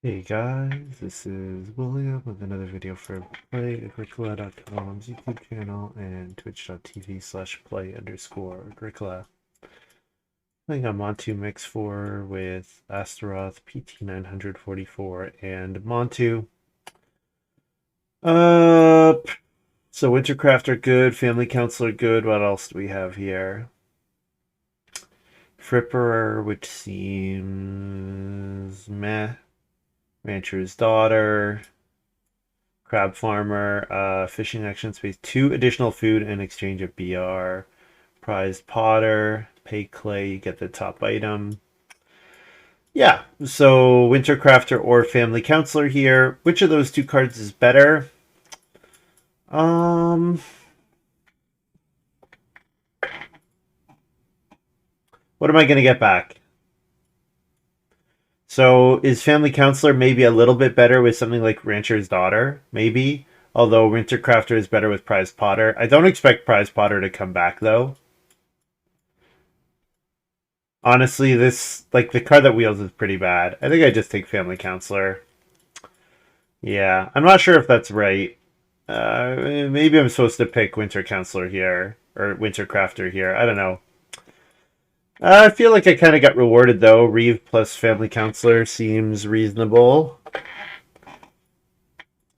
Hey guys, this is William with another video for Play-agricola.com's YouTube channel and twitch.tv/play_agricola. Playing on Montu Mix 4 with Astaroth, PT944, and Montu. Uh, so Wintercrafter good, Family Counselor good. What else do we have here? Fripperer, which seems meh. Rancher's Daughter. Crab Farmer, Fishing Action Space, 2 additional food in exchange of BR. Prized Potter, pay clay, you get the top item. Yeah, so Wintercrafter or Family Counselor here. Which of those two cards is better? Um, what am I going to get back? So is Family Counselor maybe a little bit better with something like Rancher's Daughter? Maybe. Although Wintercrafter is better with Prized Potter. I don't expect Prized Potter to come back though. Honestly, this, like, the card that wheels is pretty bad. I think I just take Family Counselor. Yeah, I'm not sure if that's right. Maybe I'm supposed to pick Winter Counselor here, or Winter Crafter here. I don't know. I feel like I kind of got rewarded, though. Reeve plus Family Counselor seems reasonable.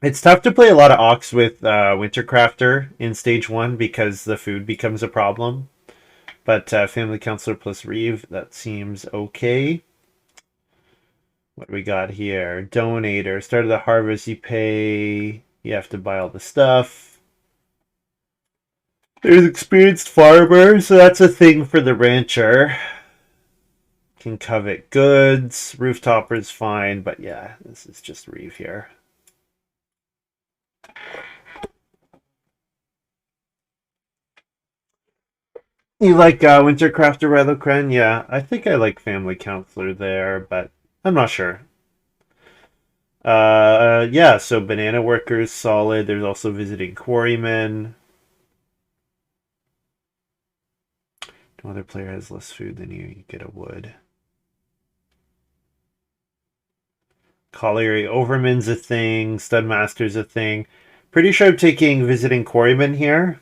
It's tough to play a lot of Ox with Winter Crafter in Stage 1 because the food becomes a problem. But Family Counselor plus Reeve, that seems okay. What do we got here? Donator. Start of the harvest, you pay. You have to buy all the stuff. There's experienced farmer, so that's a thing for the rancher. Can covet goods. Rooftopper's fine, but yeah, this is just Reeve here. You like Wintercraft or Relocren? Yeah, I think I like Family Counselor there, but I'm not sure. Yeah, so Banana Workers, solid. There's also Visiting Quarrymen. No other player has less food than you get a wood. Colliery Overman's a thing. Studmaster's a thing. Pretty sure I'm taking Visiting Quarryman here.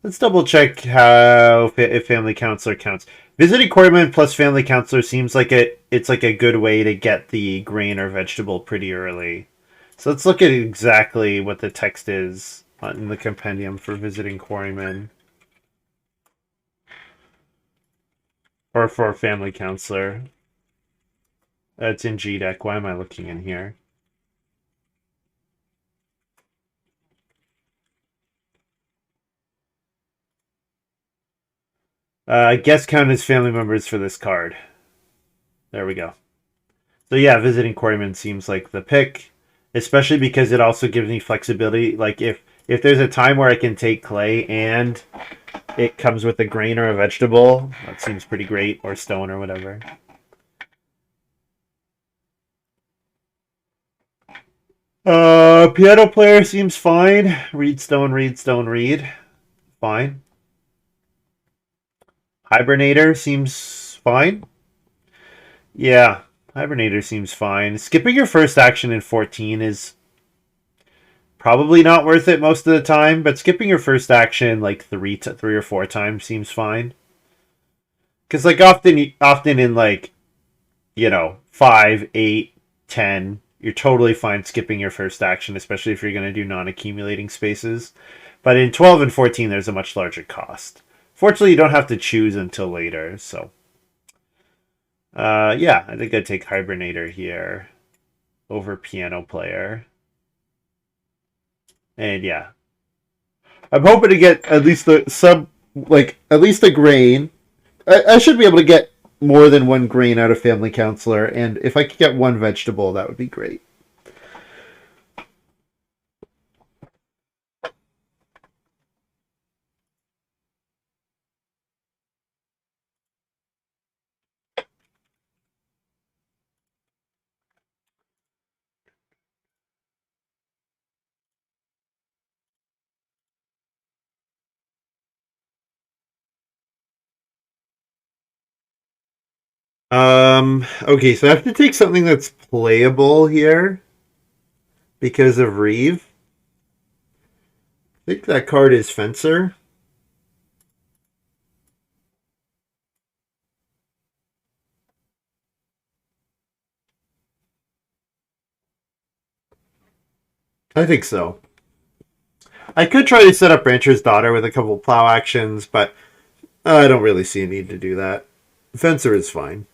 Let's double check how if Family Counselor counts. Visiting Quarryman plus Family Counselor seems like it's like a good way to get the grain or vegetable pretty early. So let's look at exactly what the text is in the compendium for Visiting Quarryman. Or for Family Counselor. It's in GDEC. Why am I looking in here? Guest count as family members for this card. There we go. So yeah, Visiting Quarryman seems like the pick, especially because it also gives me flexibility. Like if there's a time where I can take clay and it comes with a grain or a vegetable, that seems pretty great, or stone or whatever. Piano player seems fine. Reed stone, reed stone, reed. Fine. Hibernator seems fine. Yeah, Hibernator seems fine. Skipping your first action in 14 is probably not worth it most of the time, but skipping your first action like three or four times seems fine. Because like often in like 5, 8, 10, you're totally fine skipping your first action, especially if you're going to do non-accumulating spaces. But in 12 and 14, there's a much larger cost. Fortunately, you don't have to choose until later, so yeah, I think I'd take Hibernator here over Piano Player. And yeah, I'm hoping to get at least at least a grain. I should be able to get more than one grain out of Family Counselor, and if I could get one vegetable, that would be great. Okay, so I have to take something that's playable here because of Reeve. I think that card is Fencer. I think so. I could try to set up Rancher's Daughter with a couple plow actions, but I don't really see a need to do that. Fencer is fine.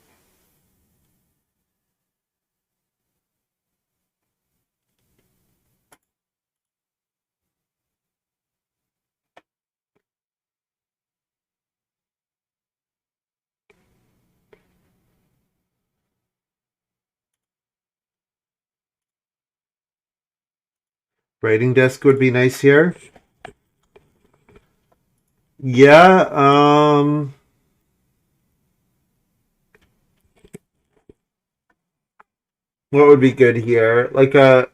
Writing desk would be nice here. Yeah, what would be good here? Like a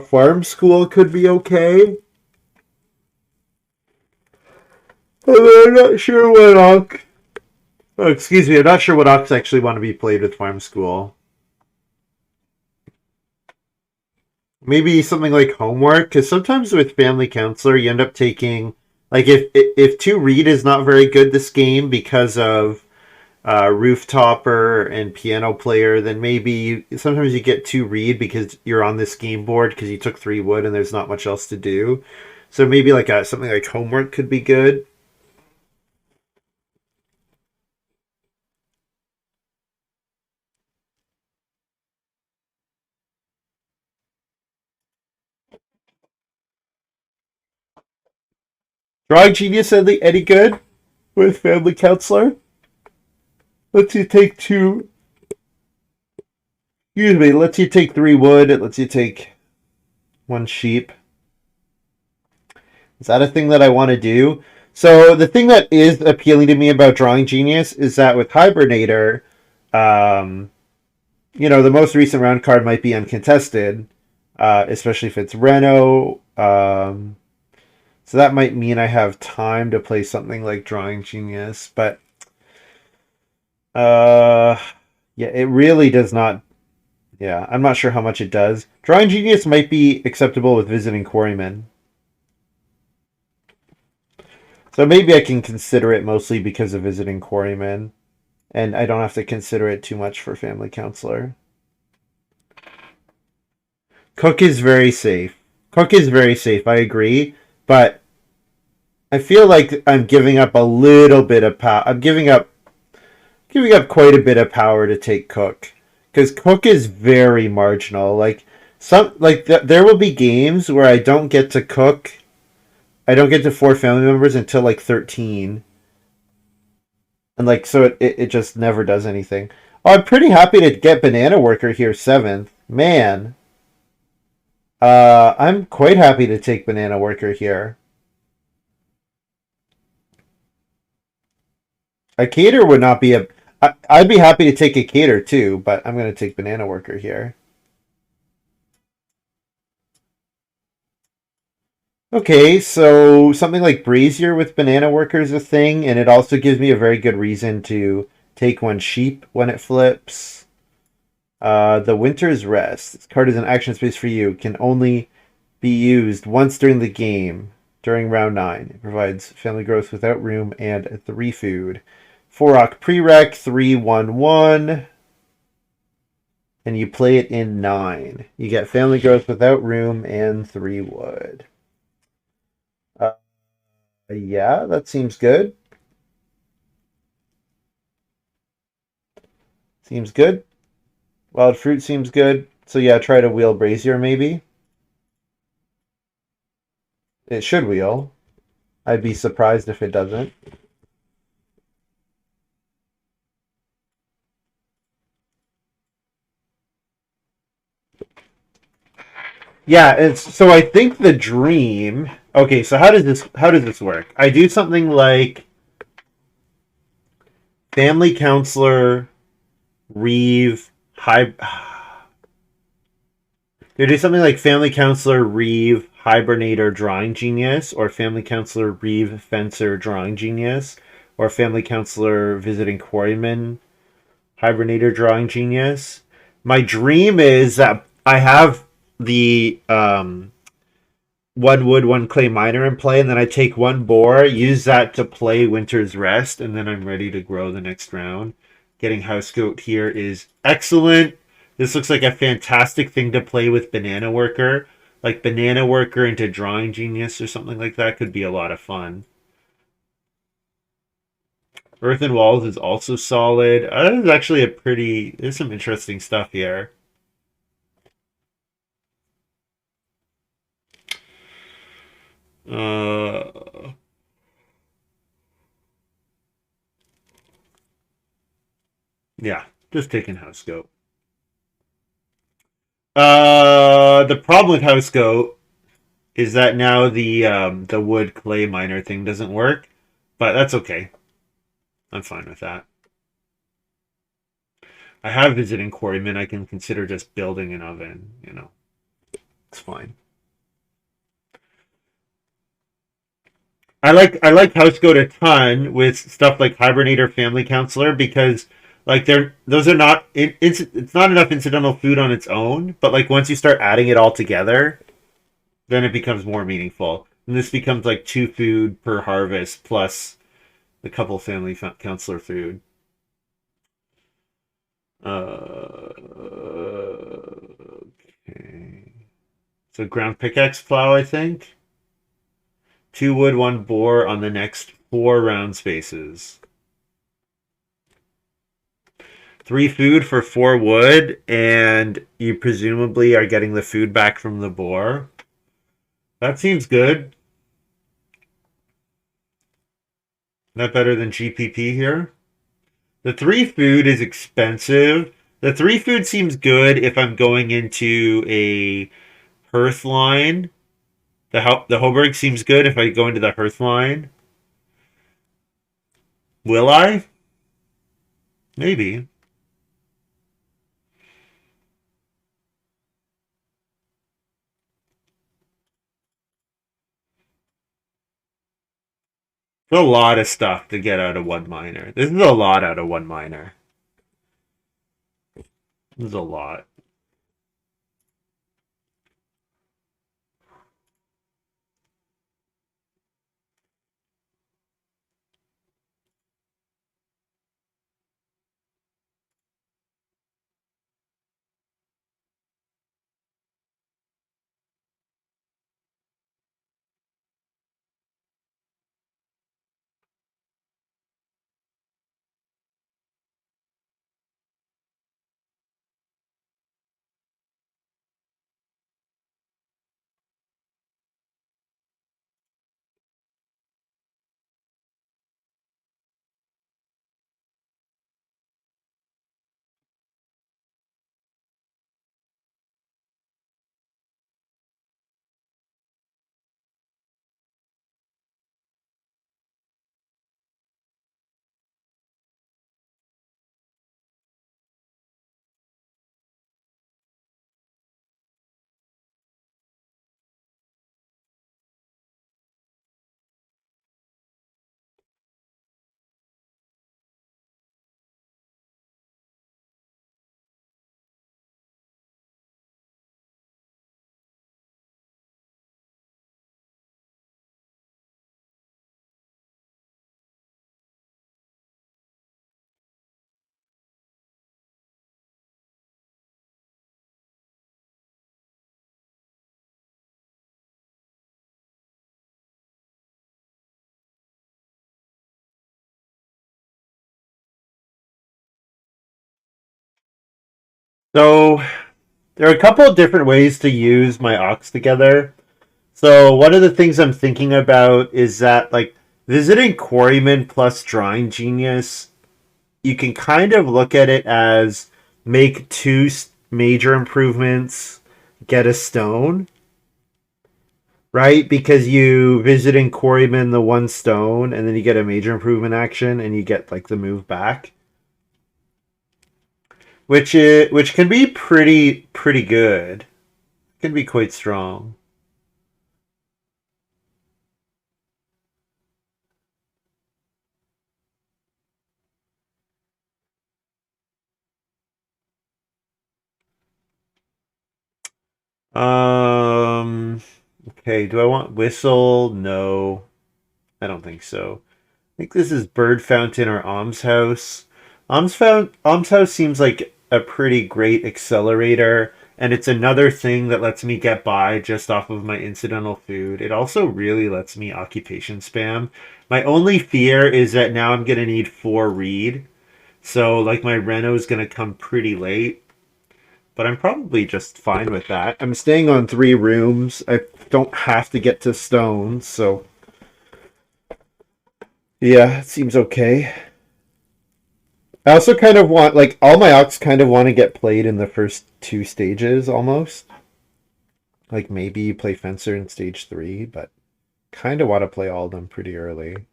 farm school could be okay. I'm not sure what Ox. Oh, excuse me. I'm not sure what Ox actually want to be played with farm school. Maybe something like homework, because sometimes with family counselor you end up taking like if two read is not very good this game because of rooftopper and piano player, then maybe sometimes you get two read because you're on this game board because you took three wood and there's not much else to do. So maybe like something like homework could be good. Drawing genius any good with family counselor? Lets you take two. Excuse me. Lets you take three wood. It lets you take one sheep. Is that a thing that I want to do? So the thing that is appealing to me about Drawing Genius is that with Hibernator, um, the most recent round card might be uncontested, especially if it's Reno. So that might mean I have time to play something like Drawing Genius, but uh, yeah, it really does not. Yeah, I'm not sure how much it does. Drawing Genius might be acceptable with Visiting Quarryman. So maybe I can consider it mostly because of Visiting Quarryman, and I don't have to consider it too much for Family Counselor. Cook is very safe. Cook is very safe, I agree, but I feel like I'm giving up a little bit of power. I'm giving up quite a bit of power to take Cook because Cook is very marginal. Like there will be games where I don't get to Cook. I don't get to four family members until like 13. And like so it just never does anything. Oh, I'm pretty happy to get Banana Worker here 7th. Man. I'm quite happy to take Banana Worker here. A cater would not be a. I'd be happy to take a cater too, but I'm going to take Banana Worker here. Okay, so something like Brazier with Banana Worker is a thing, and it also gives me a very good reason to take one sheep when it flips. The Winter's Rest. This card is an action space for you. Can only be used once during the game, during round 9. It provides family growth without room and 3 food. 4-rock prereq, 3/1/1. And you play it in 9. You get family growth without room and 3 wood. Yeah, that seems good. Seems good. Wild fruit seems good. So yeah, try to wheel Brazier maybe. It should wheel. I'd be surprised if it doesn't. Yeah, it's so I think the dream. Okay, so how does this work? I do something like family counselor, Reeve, high. They do something like family counselor, Reeve, hibernator, drawing genius, or family counselor, Reeve, fencer, drawing genius, or family counselor, visiting quarryman, Hibernator Drawing Genius. My dream is that I have the one wood, one clay miner in play, and then I take one boar, use that to play Winter's Rest, and then I'm ready to grow the next round. Getting House Goat here is excellent. This looks like a fantastic thing to play with Banana Worker. Like Banana Worker into Drawing Genius or something like that could be a lot of fun. Earthen Walls is also solid. This is actually a pretty... There's some interesting stuff here. Uh, yeah, just taking House Goat. The problem with House Goat is that now the wood clay miner thing doesn't work, but that's okay. I'm fine with that. I have visiting quarrymen. I can consider just building an oven. It's fine. I like House Goat a ton with stuff like Hibernator Family Counselor because like those are not it's not enough incidental food on its own, but like once you start adding it all together, then it becomes more meaningful. And this becomes like 2 food per harvest plus a couple family counselor food. Okay. So ground pickaxe plow, I think. 2 wood, 1 boar on the next 4 round spaces. 3 food for 4 wood, and you presumably are getting the food back from the boar. That seems good. Not better than GPP here. The 3 food is expensive. The 3 food seems good if I'm going into a hearth line. The Hoburg seems good if I go into the hearth line. Will I? Maybe. It's a lot of stuff to get out of one miner. This is a lot out of one miner. This is a lot. So there are a couple of different ways to use my ox together. So one of the things I'm thinking about is that like visiting quarryman plus drawing genius, you can kind of look at it as make major improvements, get a stone, right? Because you visiting quarryman the 1 stone, and then you get a major improvement action, and you get like the move back, which can be pretty good. Can be quite strong. Okay, do I want whistle? No, I don't think so. I think this is bird fountain or almshouse. Almshouse seems like a pretty great accelerator, and it's another thing that lets me get by just off of my incidental food. It also really lets me occupation spam. My only fear is that now I'm gonna need 4 read, so like my reno is gonna come pretty late. But I'm probably just fine with that. I'm staying on 3 rooms. I don't have to get to stones, so yeah, it seems okay. I also kind of want, like, all my ox kind of want to get played in the first 2 stages almost. Like, maybe play Fencer in stage 3, but kind of want to play all of them pretty early.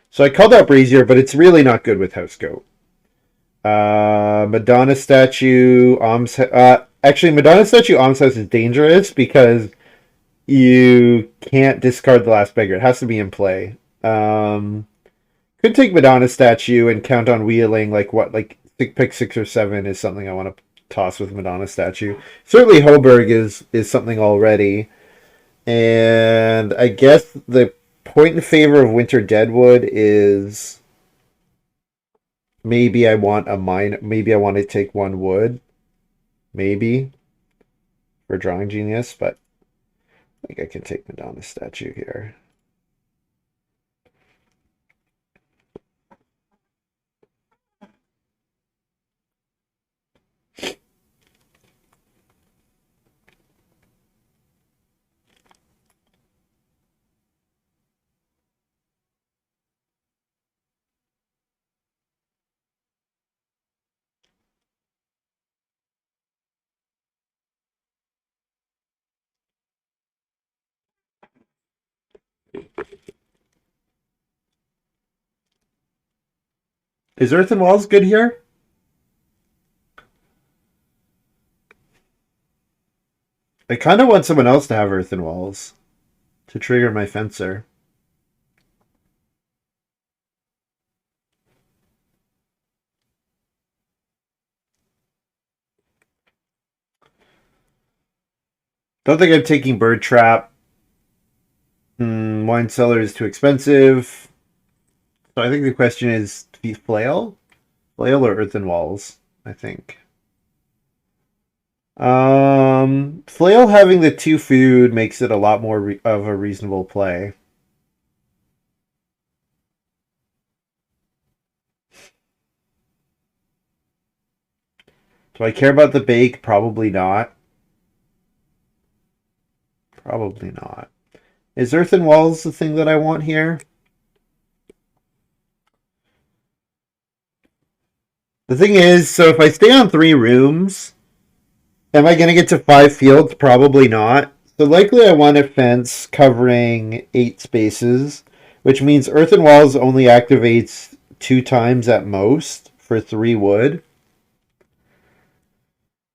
So I called out Brazier, but it's really not good with House Goat. Madonna statue, actually, Madonna statue Almshouse is dangerous because you can't discard the last beggar. It has to be in play. Could take Madonna statue and count on wheeling. Like what? Like pick 6 or 7 is something I want to toss with Madonna statue. Certainly Hoberg is something already. And I guess the point in favor of Winter Deadwood is maybe I want a mine. Maybe I want to take 1 wood. Maybe for Drawing Genius, but I think I can take Madonna statue here. Is Earthen Walls good here? I kind of want someone else to have Earthen Walls to trigger my Fencer. Don't think I'm taking Bird Trap. Wine Cellar is too expensive. So I think the question is Flail? Flail or Earthen Walls, I think. Flail having the 2 food makes it a lot more of a reasonable play. Do I care about the bake? Probably not. Probably not. Is Earthen Walls the thing that I want here? The thing is, so if I stay on 3 rooms, am I going to get to 5 fields? Probably not. So likely I want a fence covering 8 spaces, which means Earthen Walls only activates 2 times at most for 3 wood.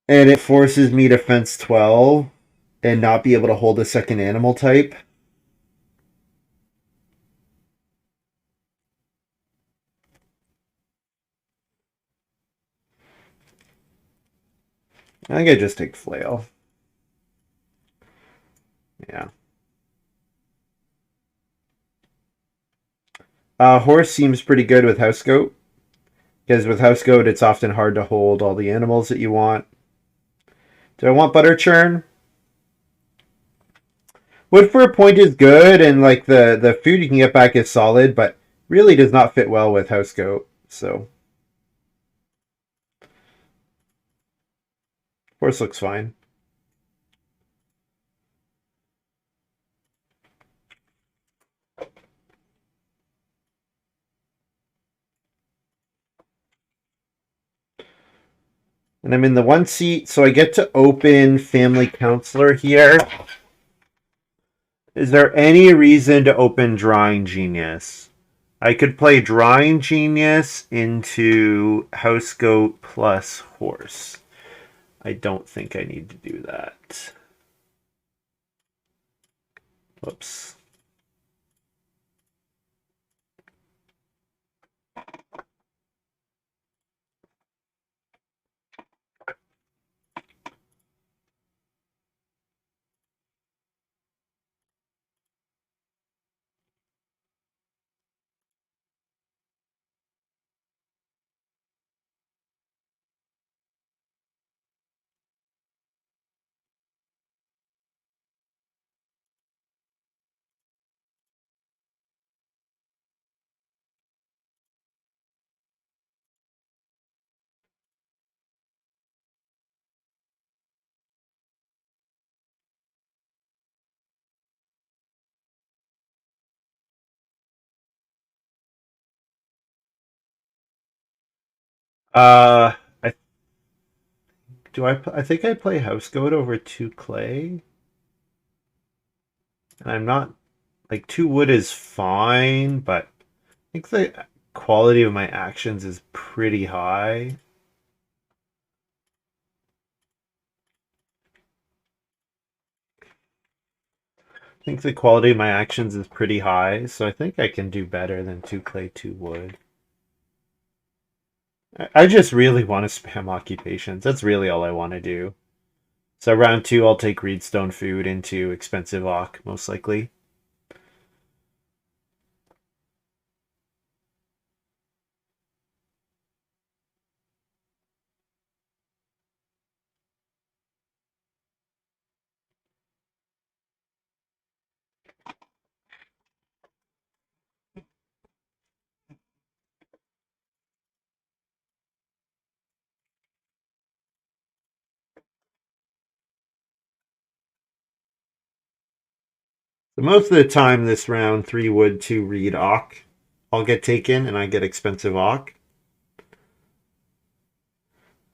And it forces me to fence 12 and not be able to hold a second animal type. I think I just take Flail. Yeah. Horse seems pretty good with House Goat. Because with House Goat, it's often hard to hold all the animals that you want. Do I want Butter Churn? Wood for a point is good, and like the food you can get back is solid, but really does not fit well with House Goat. So horse looks fine. And I'm in the 1 seat, so I get to open Family Counselor here. Is there any reason to open Drawing Genius? I could play Drawing Genius into House Goat plus Horse. I don't think I need to do that. Whoops. I do I think I play house goat over two clay, and I'm not like two wood is fine, but I think the quality of my actions is pretty high. I think the quality of my actions is pretty high, so I think I can do better than two clay, two wood. I just really want to spam occupations. That's really all I want to do. So round two, I'll take Reedstone food into expensive ock, most likely. So most of the time this round, three wood, two reed ock, I'll get taken and I get expensive ock.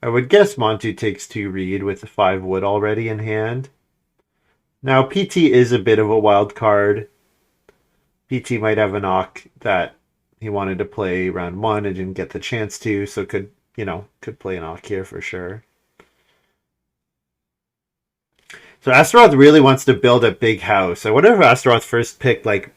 I would guess Montu takes two reed with the five wood already in hand. Now PT is a bit of a wild card. PT might have an ock that he wanted to play round one and didn't get the chance to, so could play an ock here for sure. So Astaroth really wants to build a big house. I wonder if Astaroth first picked like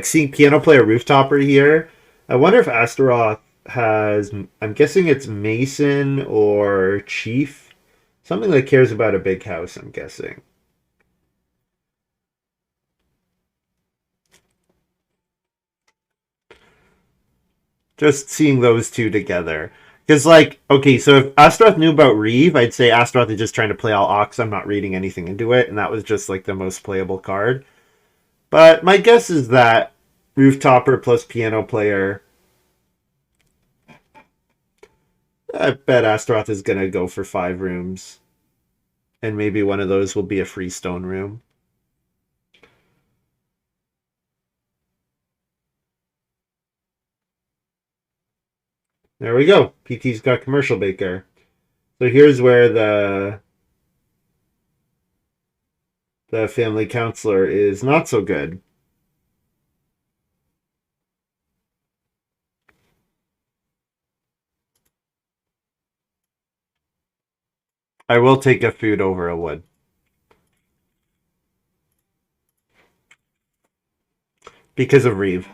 seeing piano play a rooftopper here. I wonder if Astaroth has. I'm guessing it's Mason or Chief, something that cares about a big house. I'm guessing. Just seeing those two together. Because, like, okay, so if Astaroth knew about Reeve, I'd say Astaroth is just trying to play all Ox. I'm not reading anything into it, and that was just, like, the most playable card. But my guess is that Rooftopper plus Piano Player, I bet Astaroth is going to go for five rooms. And maybe one of those will be a freestone room. There we go. PT's got Commercial Baker. So here's where the family counselor is not so good. I will take a food over a wood. Because of Reeve.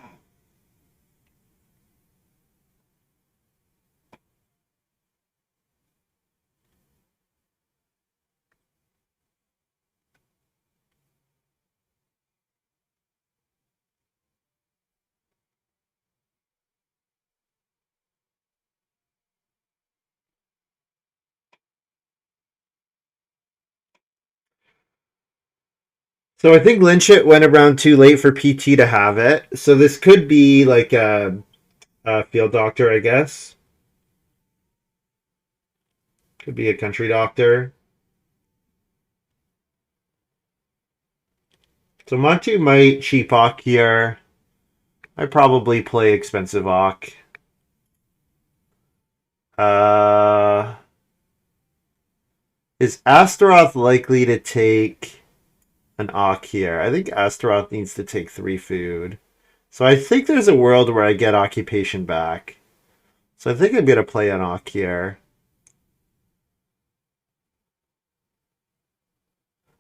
So I think Lynchit went around too late for PT to have it. So this could be like a field doctor, I guess. Could be a country doctor. So Montu might cheap Ock here. I probably play expensive Ock. Uh, is Astaroth likely to take an Ock here? I think Astaroth needs to take three food. So I think there's a world where I get occupation back. So I think I'm going to play an Ock here.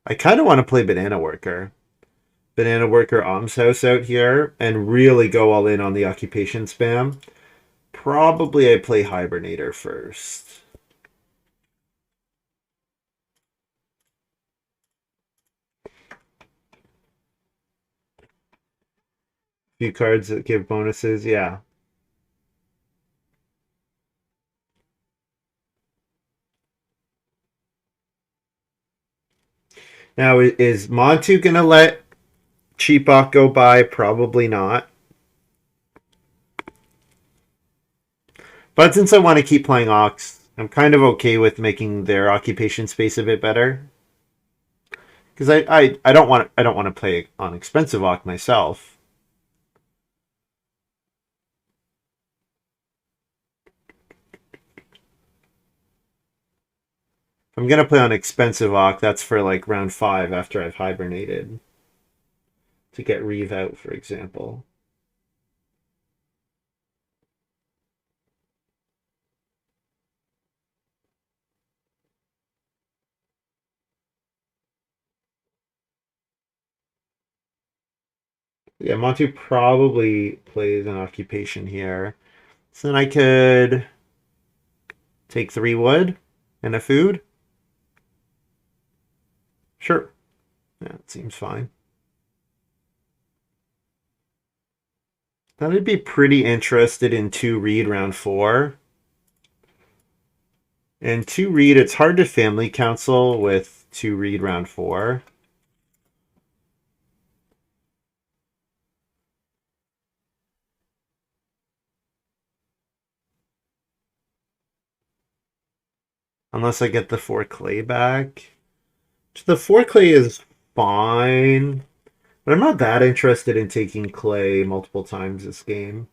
I kind of want to play Banana Worker. Banana Worker Alms House out here and really go all in on the occupation spam. Probably I play Hibernator first. Few cards that give bonuses, yeah. Now, is Montu going to let Cheapok go by? Probably not. But since I want to keep playing Ox, I'm kind of okay with making their occupation space a bit better. Because I don't want to play on expensive Ox myself. I'm gonna play on expensive Ock. That's for like round 5 after I've hibernated to get Reeve out, for example. Yeah, Montu probably plays an occupation here. So then I could take 3 wood and a food. Sure. Yeah, it seems fine. Then I'd be pretty interested in 2 read round 4. And 2 read, it's hard to family council with 2 read round 4. Unless I get the 4 clay back. The 4 clay is fine. But I'm not that interested in taking clay multiple times this game.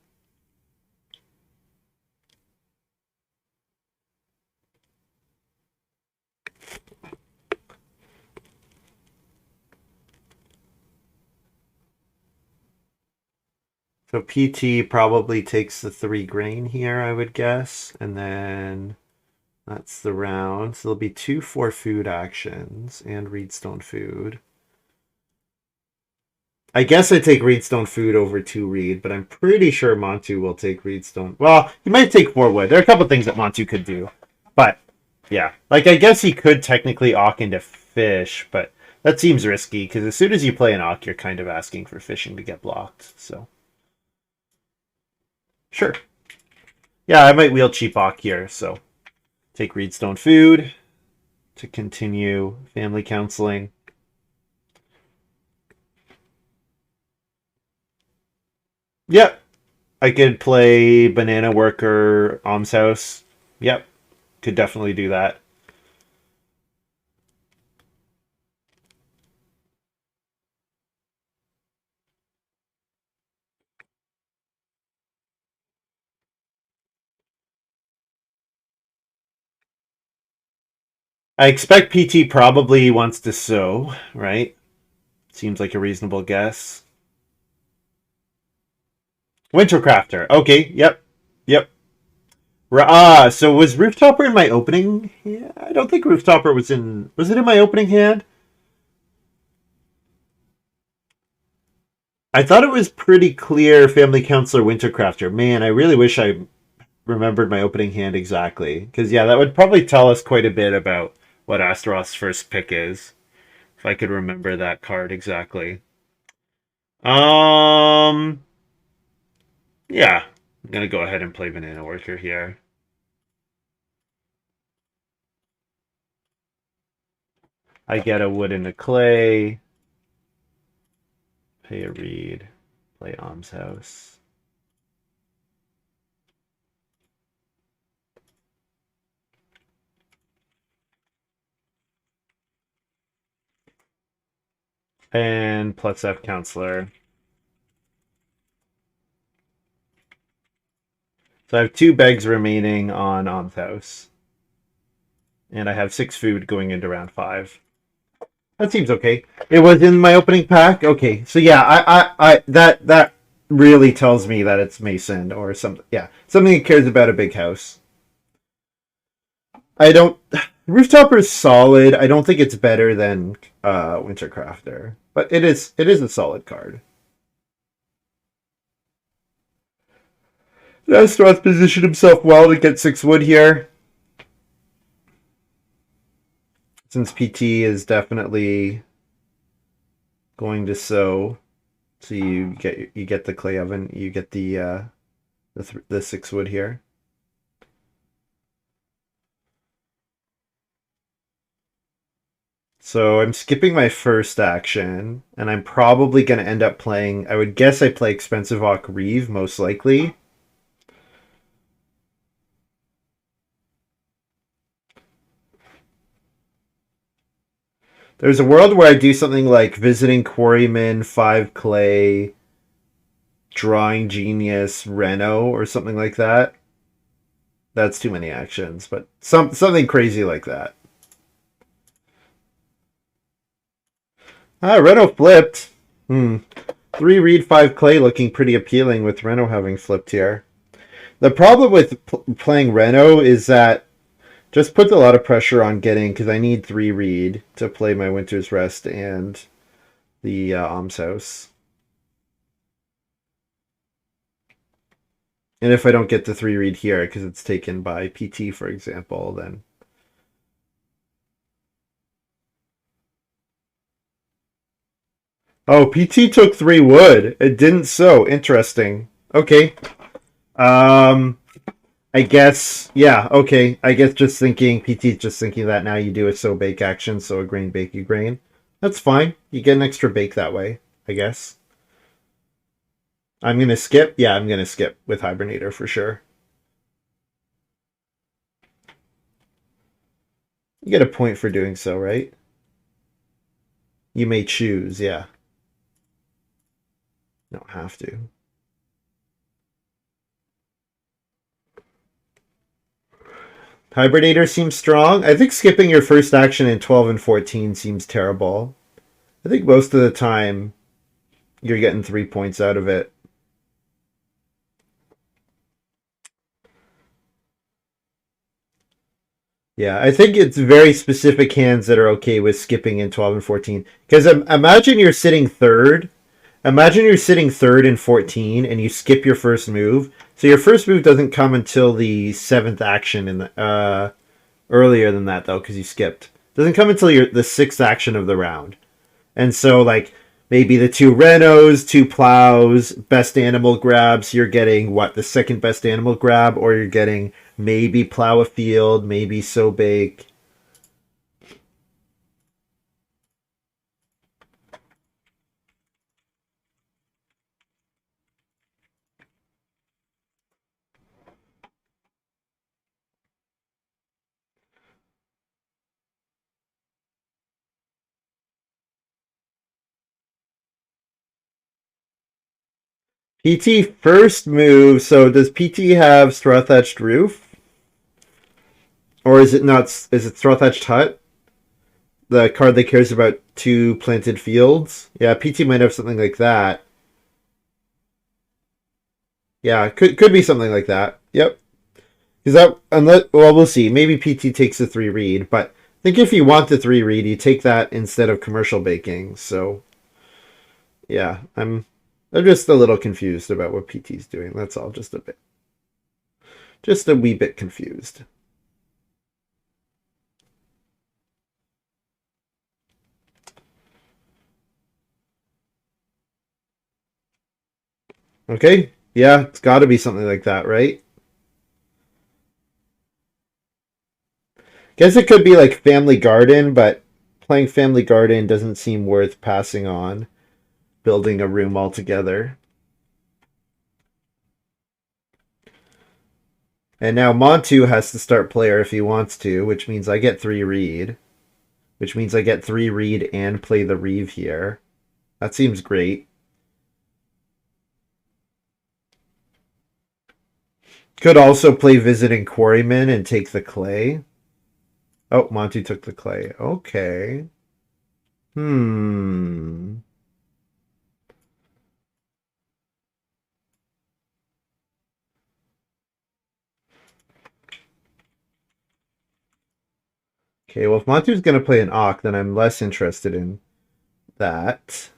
So PT probably takes the 3 grain here, I would guess. And then that's the round. So there'll be 2 4 food actions and Reedstone food. I guess I take Reedstone food over 2 Reed, but I'm pretty sure Montu will take Reedstone. Well, he might take 4 wood. There are a couple things that Montu could do. But, yeah. Like, I guess he could technically Ock into fish, but that seems risky, because as soon as you play an Ock, you're kind of asking for fishing to get blocked, so. Sure. Yeah, I might wheel cheap Ock here, so. Take Reedstone food to continue family counseling. Yep. I could play Banana Worker, Almshouse. Yep. Could definitely do that. I expect PT probably wants to sow, right? Seems like a reasonable guess. Wintercrafter. Okay, yep. Yep. So was Rooftopper in my opening? Yeah, I don't think Rooftopper was in. Was it in my opening hand? I thought it was pretty clear Family Counselor Wintercrafter. Man, I really wish I remembered my opening hand exactly. Because, yeah, that would probably tell us quite a bit about what Astaroth's first pick is. If I could remember that card exactly. Um, yeah. I'm going to go ahead and play Banana Worker here. I get a wood and a clay. Pay a reed. Play Almshouse. And plus F Counselor. So I have 2 bags remaining on Almshouse. And I have 6 food going into round 5. That seems okay. It was in my opening pack. Okay, so yeah, that really tells me that it's Mason or something. Yeah, something that cares about a big house. I don't. Rooftopper is solid. I don't think it's better than Wintercrafter, but it is a solid card. Astaroth positioned himself well to get 6 wood here. Since PT is definitely going to sow, so you get the clay oven, you get the 6 wood here. So I'm skipping my first action, and I'm probably going to end up playing. I would guess I play Expensive Ock Reeve most likely. There's a world where I do something like Visiting Quarryman, 5 Clay, Drawing Genius, Reno, or something like that. That's too many actions, but something crazy like that. Ah, Reno flipped. Hmm. 3 reed 5 clay looking pretty appealing with Reno having flipped here. The problem with playing Reno is that just puts a lot of pressure on getting, because I need 3 reed to play my Winter's Rest and the Alms House. And if I don't get the 3 reed here because it's taken by PT, for example, then... Oh, PT took 3 wood. It didn't sow. Interesting. Okay. Um, I guess, yeah, okay. I guess just thinking, PT's just thinking that now you do a sow bake action, so a grain, bake a grain. That's fine. You get an extra bake that way, I guess. I'm going to skip. Yeah, I'm going to skip with Hibernator for sure. You get a point for doing so, right? You may choose, yeah. You don't have to. Hibernator seems strong. I think skipping your first action in 12 and 14 seems terrible. I think most of the time you're getting 3 points out of it. Yeah, I think it's very specific hands that are okay with skipping in 12 and 14. Because imagine you're sitting third. Imagine you're sitting third in 14 and you skip your first move. So your first move doesn't come until the 7th action in the earlier than that though, because you skipped. Doesn't come until the 6th action of the round. And so like maybe the 2 Renos, 2 plows, best animal grabs, you're getting what, the second best animal grab, or you're getting maybe plow a field, maybe sow bake. PT first move, so does PT have Straw Thatched Roof? Or is it not, is it Straw Thatched Hut? The card that cares about 2 planted fields? Yeah, PT might have something like that. Yeah, could be something like that. Yep. Because that, unless, well, we'll see. Maybe PT takes the 3 reed, but I think if you want the 3 reed, you take that instead of commercial baking. So, yeah, I'm just a little confused about what PT's doing. That's all, just a bit, just a wee bit confused. Okay, yeah, it's got to be something like that, right? Guess it could be like Family Garden, but playing Family Garden doesn't seem worth passing on building a room altogether. And now Montu has to start player if he wants to, which means I get 3 reed. Which means I get 3 reed and play the Reeve here. That seems great. Could also play Visiting Quarryman and take the clay. Oh, Monty took the clay. Okay. Hmm. Okay, well, if Montu's going to play an Ock, then I'm less interested in that.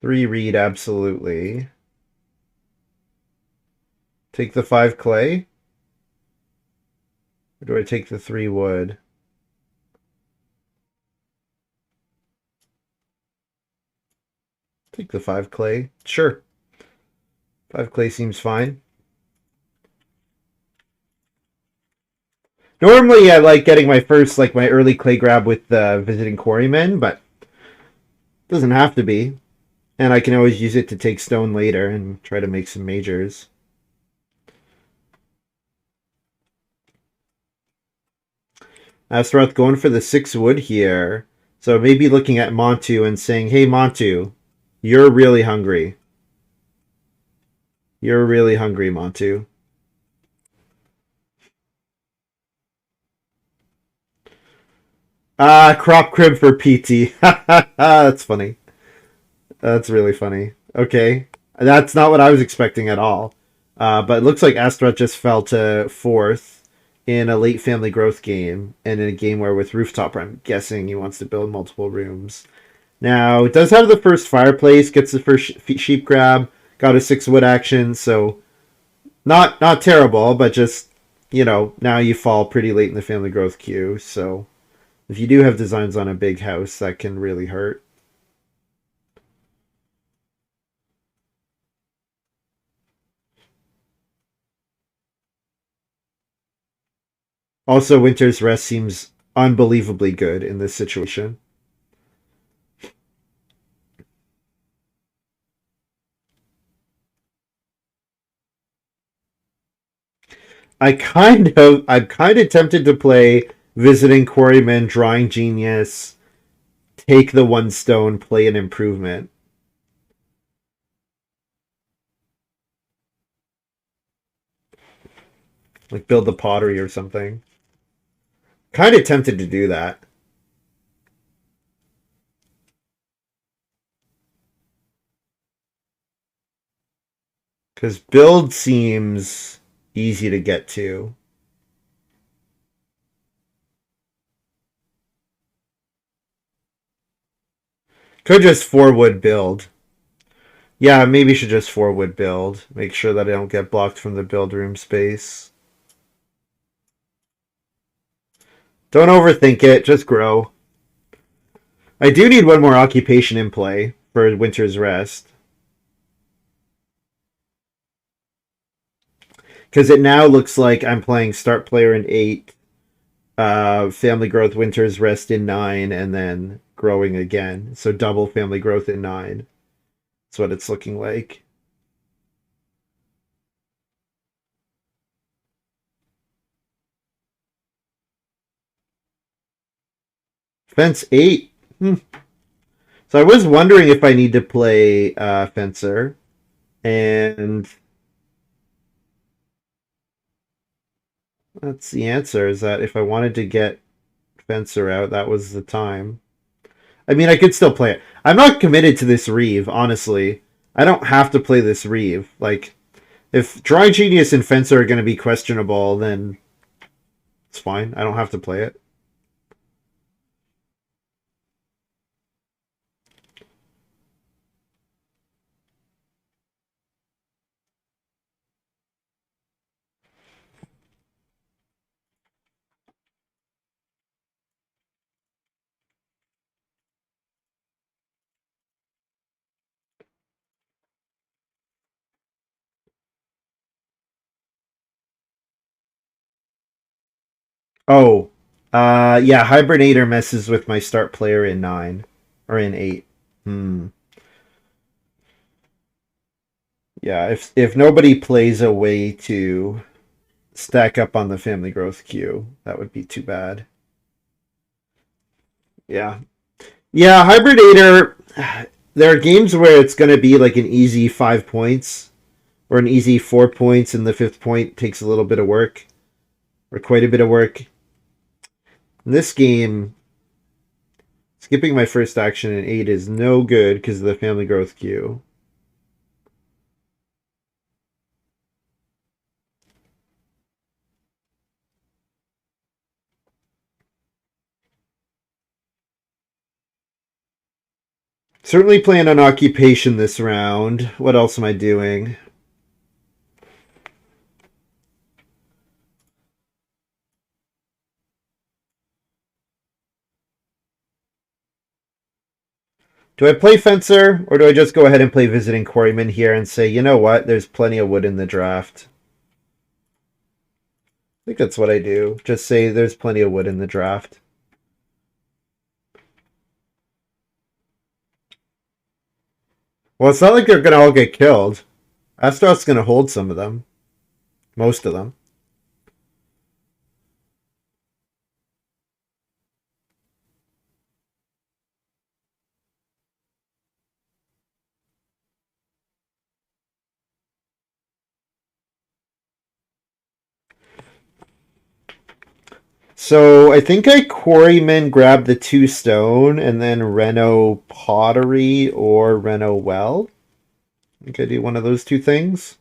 Three reed, absolutely. Take the 5 clay? Or do I take the 3 wood? Take the 5 clay. Sure. 5 clay seems fine. Normally, I like getting my first, like my early clay grab with the Visiting Quarrymen, but it doesn't have to be. And I can always use it to take stone later and try to make some majors. Astaroth going for the 6 wood here. So maybe looking at Montu and saying, hey, Montu, You're really hungry. You're really hungry, Montu. Ah, crop crib for PT. That's funny. That's really funny. Okay. That's not what I was expecting at all. But it looks like Astaroth just fell to fourth in a late family growth game and in a game where with rooftop, I'm guessing he wants to build multiple rooms. Now, it does have the first fireplace, gets the first sheep grab, got a 6 wood action, so not terrible, but just, now you fall pretty late in the family growth queue, so if you do have designs on a big house, that can really hurt. Also, Winter's Rest seems unbelievably good in this situation. I'm kind of tempted to play Visiting Quarryman, Drawing Genius, take the 1 stone, play an improvement. Like build the pottery or something. Kind of tempted to do that. Because build seems easy to get to. Could just 4 wood build. Yeah, maybe should just 4 wood build. Make sure that I don't get blocked from the build room space. Don't overthink it, just grow. I do need one more occupation in play for Winter's Rest. Because it now looks like I'm playing start player in 8, family growth Winter's Rest in 9, and then growing again. So double family growth in 9. That's what it's looking like. Fence 8. So I was wondering if I need to play Fencer. And that's the answer, is that if I wanted to get Fencer out, that was the time. I mean, I could still play it. I'm not committed to this Reeve, honestly. I don't have to play this Reeve. Like, if Dry Genius and Fencer are going to be questionable, then it's fine. I don't have to play it. Oh, yeah, Hibernator messes with my start player in 9 or in 8. Hmm. Yeah, if nobody plays a way to stack up on the family growth queue, that would be too bad. Yeah. Yeah, Hibernator, there are games where it's going to be like an easy 5 points or an easy 4 points, and the fifth point takes a little bit of work or quite a bit of work. In this game, skipping my first action in 8 is no good because of the family growth queue. Certainly playing on occupation this round. What else am I doing? Do I play Fencer, or do I just go ahead and play Visiting Quarryman here and say, you know what, there's plenty of wood in the draft? I think that's what I do. Just say there's plenty of wood in the draft. Well, it's not like they're going to all get killed. Astaroth's going to hold some of them. Most of them. So I think I quarryman grab the 2 stone and then Reno pottery or Reno well. I think I do one of those two things.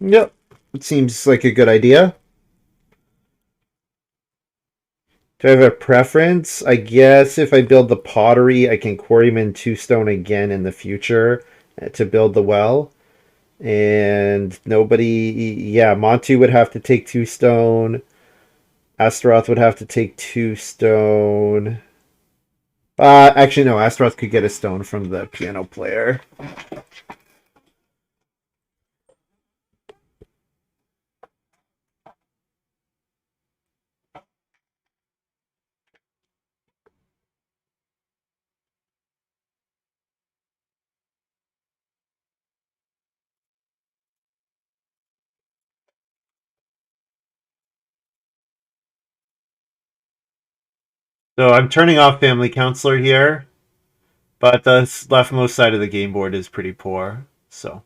Yep. It seems like a good idea. Do I have a preference? I guess if I build the pottery, I can quarryman 2 stone again in the future to build the well. And nobody, yeah, Montu would have to take 2 stone. Astaroth would have to take 2 stone. Actually, no, Astaroth could get a stone from the piano player. So I'm turning off Family Counselor here, but the leftmost side of the game board is pretty poor. So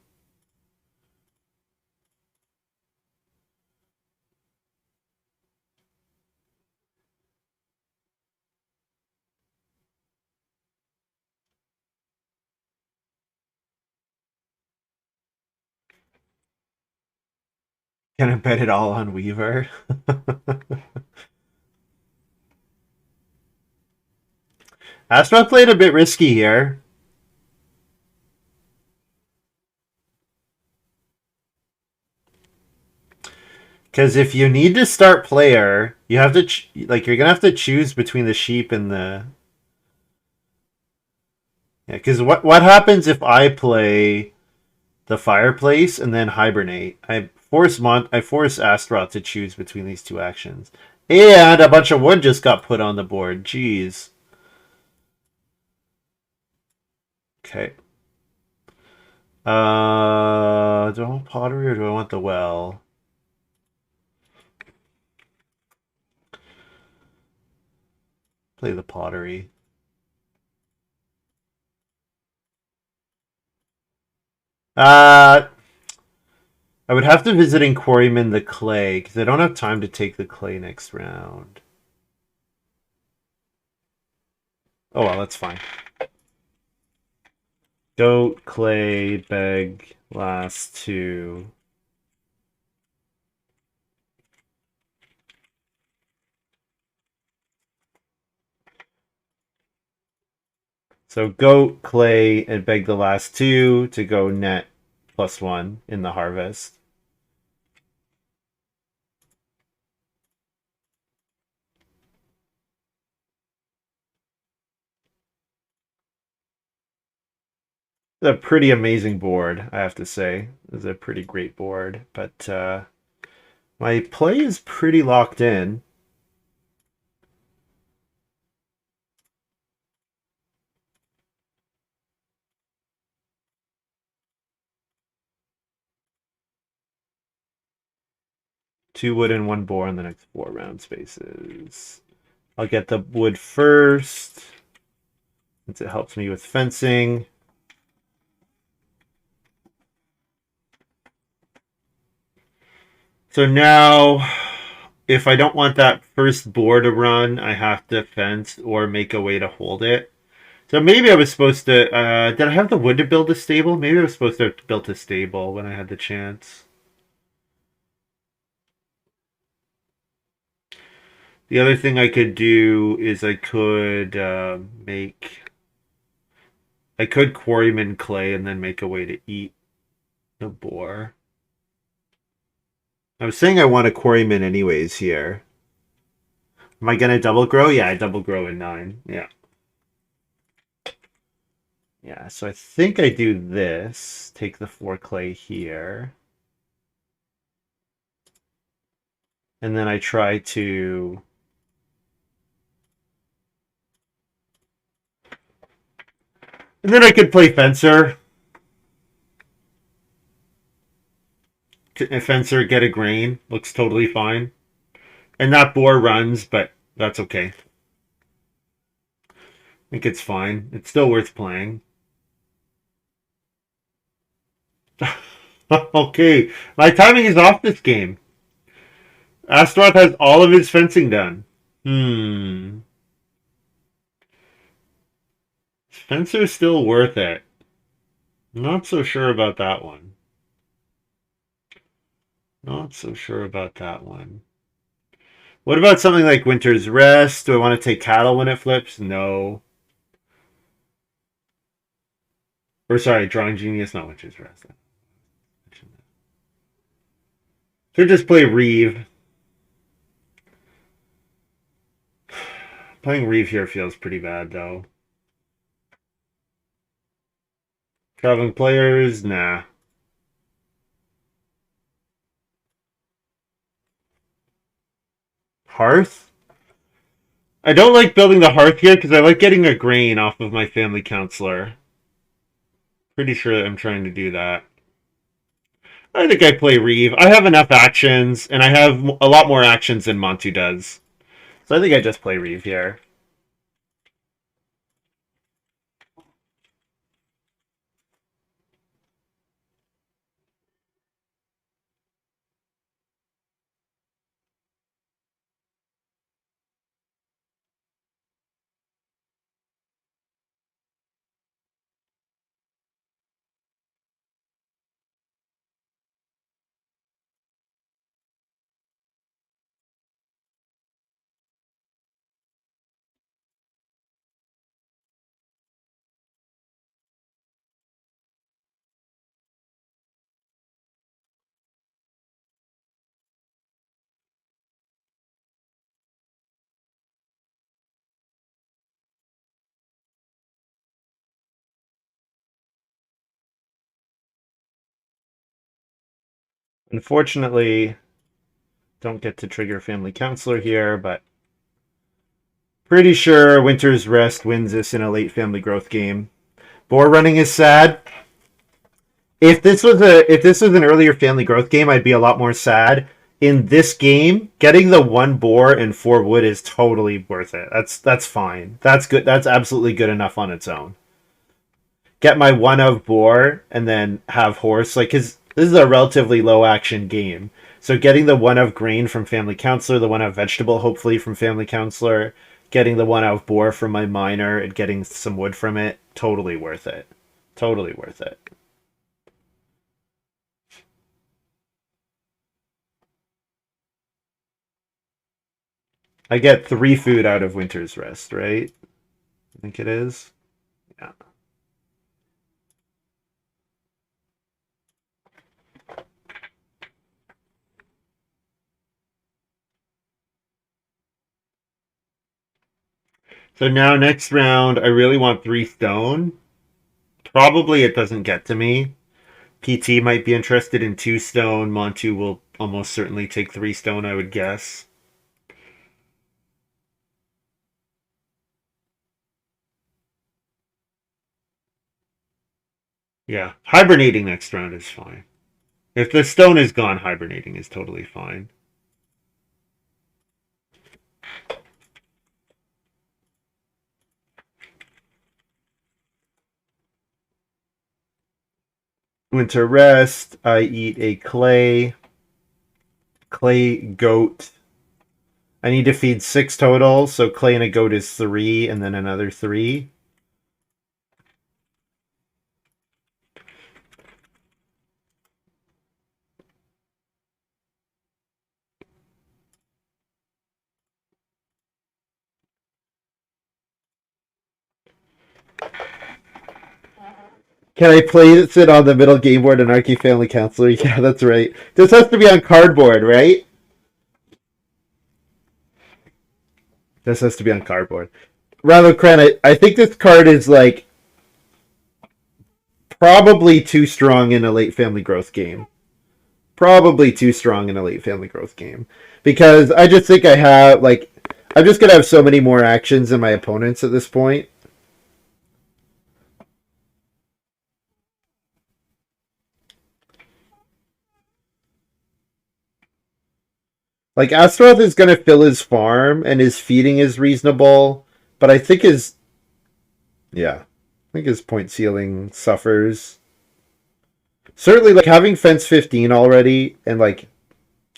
can I bet it all on Weaver? Astaroth played a bit risky here. Because if you need to start player, you have to like you're gonna have to choose between the sheep and the yeah. Because what happens if I play the fireplace and then hibernate? I force Astaroth to choose between these two actions, and a bunch of wood just got put on the board. Jeez. Okay. Do I want pottery or do I want the well? Play the pottery. Uh, I would have to visit in Quarryman the clay because I don't have time to take the clay next round. Oh well, that's fine. Goat, clay, beg, last two. So goat, clay, and beg the last two to go net +1 in the harvest. It's a pretty amazing board, I have to say. It's a pretty great board, but my play is pretty locked in. Two wood and one boar in the next 4 round spaces. I'll get the wood first, since it helps me with fencing. So now, if I don't want that first boar to run, I have to fence or make a way to hold it. So maybe I was supposed to. Did I have the wood to build a stable? Maybe I was supposed to have built a stable when I had the chance. The other thing I could do is I could make. I could quarryman clay and then make a way to eat the boar. I was saying I want a quarryman anyways here. Am I gonna double grow? Yeah, I double grow in 9. Yeah. Yeah, so I think I do this. Take the 4 clay here. And then I try to... And then I could play Fencer. Fencer, get a grain. Looks totally fine. And that boar runs, but that's okay. I think it's fine. It's still worth playing. Okay, my timing is off this game. Astaroth has all of his fencing done. Hmm. Spencer's still worth it. Not so sure about that one. Not so sure about that one. What about something like Winter's Rest? Do I want to take cattle when it flips? No. Or sorry, Drawing Genius, not Winter's Rest. Should just play Reeve. Playing Reeve here feels pretty bad though. Traveling players, nah. Hearth? I don't like building the hearth here because I like getting a grain off of my family counselor. Pretty sure I'm trying to do that. I think I play Reeve. I have enough actions, and I have a lot more actions than Montu does. So I think I just play Reeve here. Unfortunately, don't get to trigger family counselor here, but pretty sure Winter's Rest wins this in a late family growth game. Boar running is sad. If this was an earlier family growth game, I'd be a lot more sad. In this game, getting the one boar and four wood is totally worth it. That's fine. That's good. That's absolutely good enough on its own. Get my one of boar and then have horse. Like, cause this is a relatively low action game. So getting the one of grain from family counselor, the one of vegetable hopefully from family counselor, getting the one of boar from my miner and getting some wood from it, totally worth it. Totally worth it. I get 3 food out of Winter's Rest, right? I think it is. Yeah. So now next round, I really want 3 stone. Probably it doesn't get to me. PT might be interested in 2 stone. Montu will almost certainly take 3 stone, I would guess. Yeah, hibernating next round is fine. If the stone is gone, hibernating is totally fine. Winter Rest, I eat a clay goat. I need to feed 6 total, so clay and a goat is 3, and then another 3. Can I place it on the middle game board Anarchy Family Counselor? Yeah, that's right. This has to be on cardboard, right? This has to be on cardboard. Rather, Kren, I think this card is like probably too strong in a late family growth game. Probably too strong in a late family growth game. Because I just think I have, like, I'm just going to have so many more actions than my opponents at this point. Like, Astaroth is going to fill his farm, and his feeding is reasonable, but I think yeah, I think his point ceiling suffers. Certainly, like having fence 15 already, and like,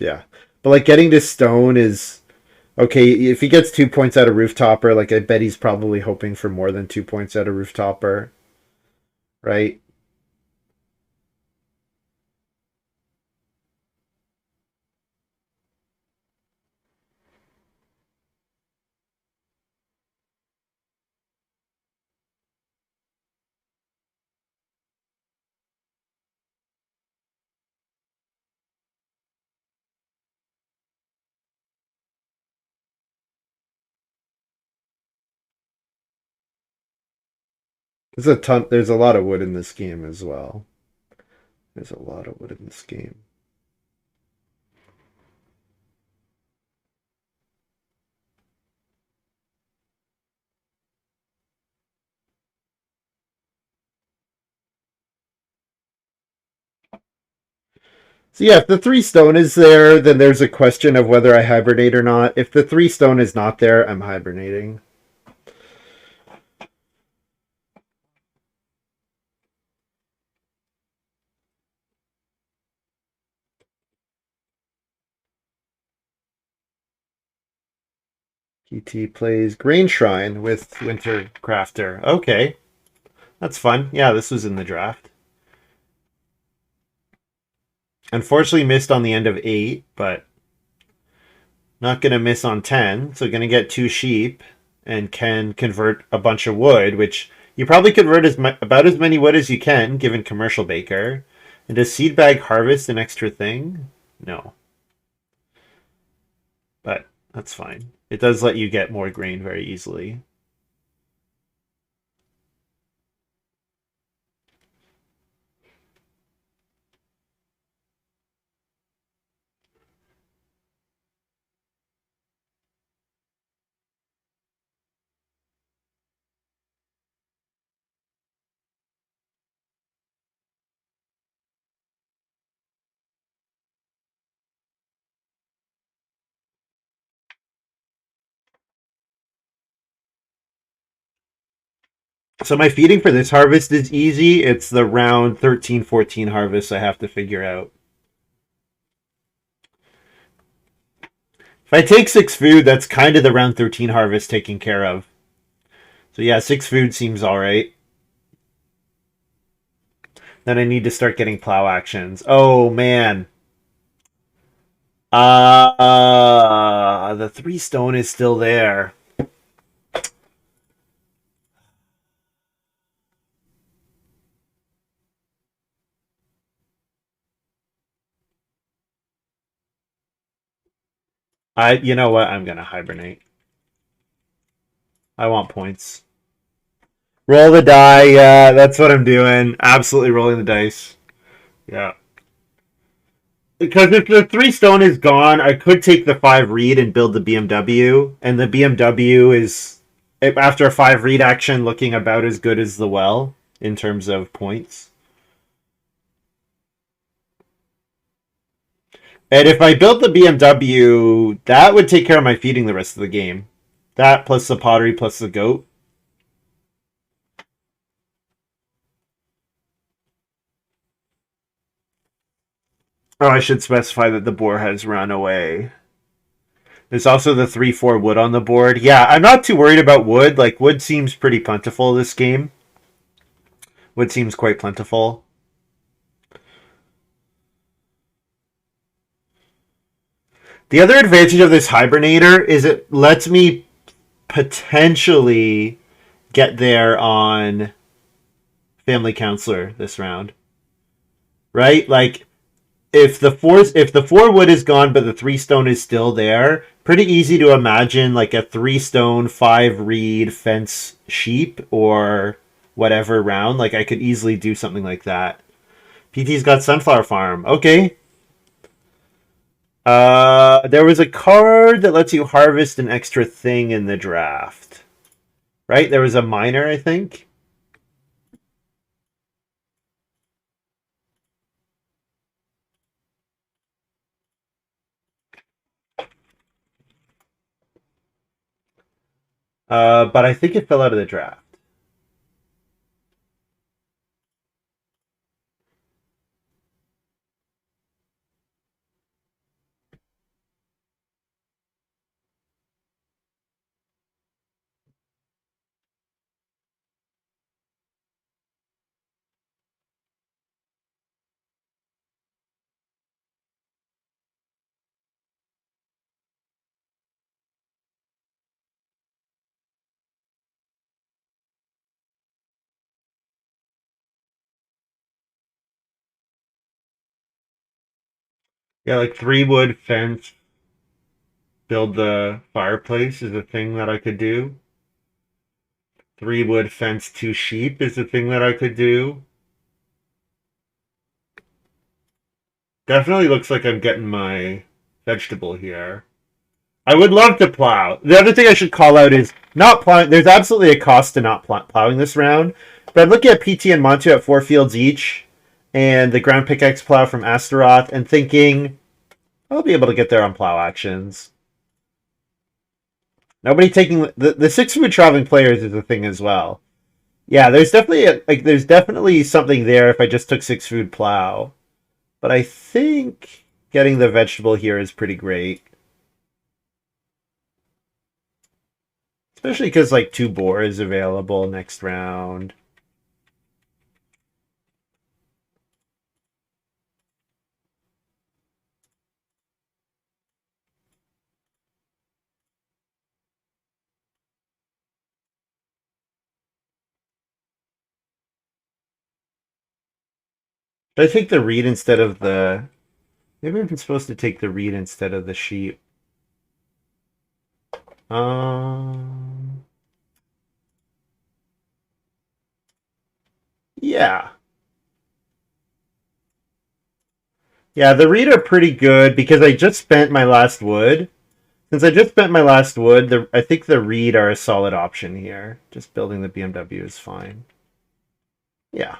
yeah. But like getting to stone is okay. If he gets 2 points out of rooftopper, like I bet he's probably hoping for more than 2 points out of rooftopper, right? There's a ton. There's a lot of wood in this game as well. There's a lot of wood in this game. So yeah, if the 3 stone is there, then there's a question of whether I hibernate or not. If the 3 stone is not there, I'm hibernating. PT plays Grain Shrine with Winter Crafter. Okay, that's fun. Yeah, this was in the draft. Unfortunately, missed on the end of 8, but not going to miss on 10. So going to get 2 sheep and can convert a bunch of wood, which you probably convert about as many wood as you can, given Commercial Baker. And does Seed Bag harvest an extra thing? No, but that's fine. It does let you get more grain very easily. So my feeding for this harvest is easy. It's the round 13, 14 harvest I have to figure out. If I take 6 food, that's kind of the round 13 harvest taken care of. So yeah, 6 food seems all right. Then I need to start getting plow actions. Oh man. The 3 stone is still there. You know what? I'm gonna hibernate. I want points. Roll the die. Yeah, that's what I'm doing. Absolutely rolling the dice. Yeah. Because if the 3 stone is gone, I could take the 5 read and build the BMW, and the BMW is after a 5 read action looking about as good as the well in terms of points. And if I built the BMW, that would take care of my feeding the rest of the game. That plus the pottery plus the goat. Oh, I should specify that the boar has run away. There's also the 3-4 wood on the board. Yeah, I'm not too worried about wood. Like, wood seems pretty plentiful this game. Wood seems quite plentiful. The other advantage of this hibernator is it lets me potentially get there on family counselor this round. Right? Like if the 4 wood is gone but the 3 stone is still there, pretty easy to imagine like a 3 stone 5 reed fence sheep or whatever round. Like I could easily do something like that. PT's got sunflower farm. Okay. There was a card that lets you harvest an extra thing in the draft. Right? There was a miner, I think. But I think it fell out of the draft. Yeah, like 3 wood fence, build the fireplace is a thing that I could do. 3 wood fence, 2 sheep is a thing that I could do. Definitely looks like I'm getting my vegetable here. I would love to plow. The other thing I should call out is not plowing. There's absolutely a cost to not plowing this round. But I'm looking at PT and Montu at 4 fields each, and the ground pickaxe plow from Astaroth, and thinking I'll be able to get there on plow actions. Nobody taking the 6 food traveling players is a thing as well. Yeah, there's definitely there's definitely something there if I just took 6 food plow. But I think getting the vegetable here is pretty great. Especially because like 2 boar is available next round. Should I take the reed instead of the... Maybe I'm supposed to take the reed instead of the sheep. Um... Yeah. Yeah, the reed are pretty good because I just spent my last wood. Since I just spent my last wood, I think the reed are a solid option here. Just building the BMW is fine. Yeah.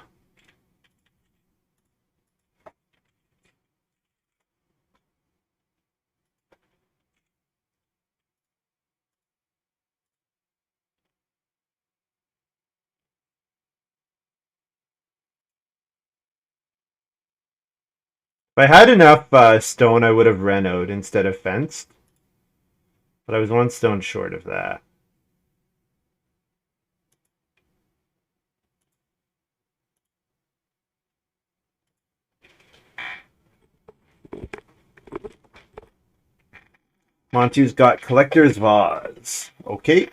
If I had enough stone, I would have renoed instead of fenced. But I was 1 stone short of that. Montu's got Collector's Vase. Okay.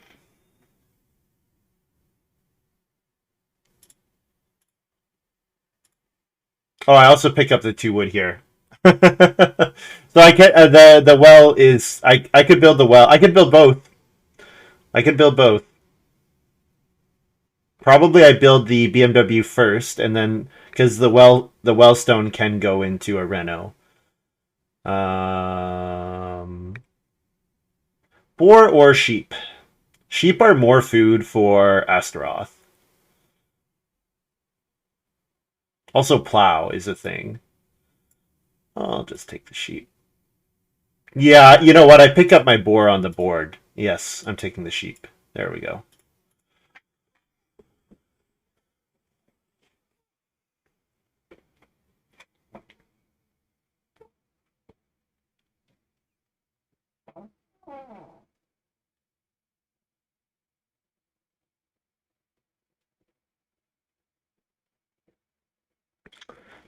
Oh, I also pick up the 2 wood here. So I can the well is I could build the well. I could build both. I could build both. Probably I build the BMW first, and then because the well stone can go into a Reno. Um, Boar or sheep. Sheep are more food for Astaroth. Also, plow is a thing. I'll just take the sheep. Yeah, you know what? I pick up my boar on the board. Yes, I'm taking the sheep. There we go.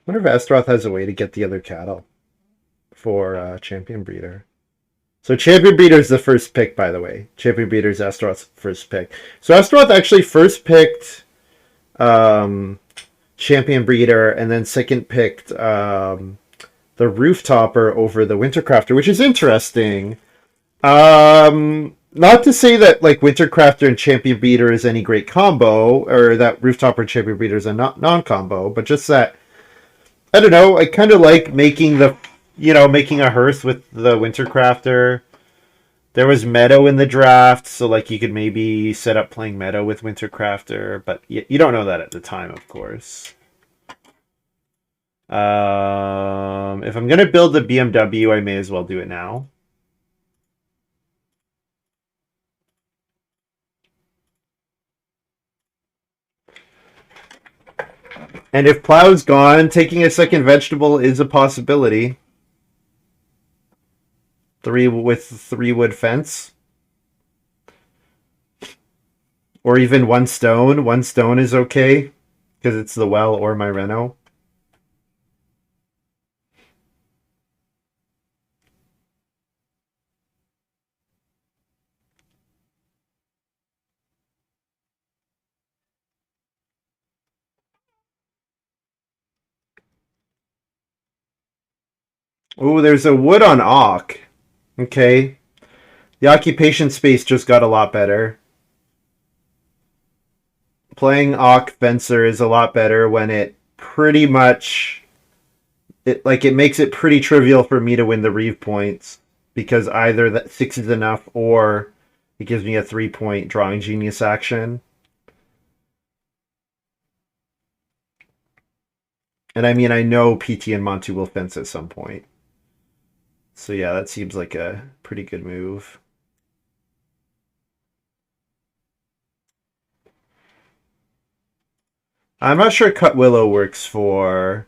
I wonder if Astaroth has a way to get the other cattle for Champion Breeder. So Champion Breeder is the first pick, by the way. Champion Breeder is Astaroth's first pick. So Astaroth actually first picked um, Champion Breeder and then second picked the Rooftopper over the Wintercrafter, which is interesting. Not to say that like Wintercrafter and Champion Breeder is any great combo, or that Rooftopper and Champion Breeder is a non-combo, but just that I don't know. I kind of like making making a hearth with the Wintercrafter. There was Meadow in the draft, so like you could maybe set up playing Meadow with Wintercrafter, but you don't know that at the time, of course. If I'm gonna build the BMW, I may as well do it now. And if Plow's gone, taking a second vegetable is a possibility. 3 wood fence. Or even 1 stone. 1 stone is okay. Because it's the well or my Reno. Oh, there's a wood on Ock. Okay. The occupation space just got a lot better. Playing Ock Fencer is a lot better when it pretty much it makes it pretty trivial for me to win the Reeve points because either that 6 is enough or it gives me a 3-point drawing genius action. And I mean, I know PT and Montu will fence at some point. So yeah, that seems like a pretty good move. I'm not sure Cut Willow works for.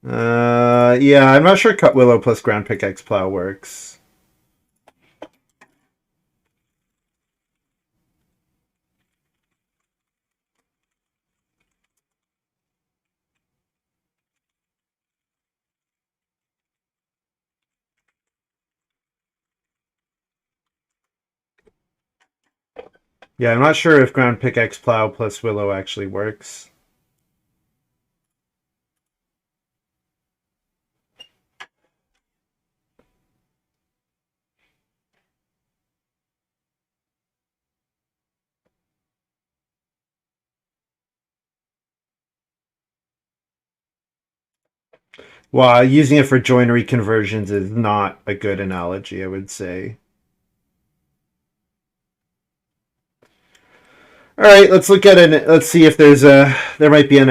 Yeah, I'm not sure Cut Willow plus Ground Pickaxe Plow works. Yeah, I'm not sure if Ground Pickaxe Plow plus Willow actually works. Well, using it for joinery conversions is not a good analogy, I would say. All right, let's look at it. Let's see if there might be an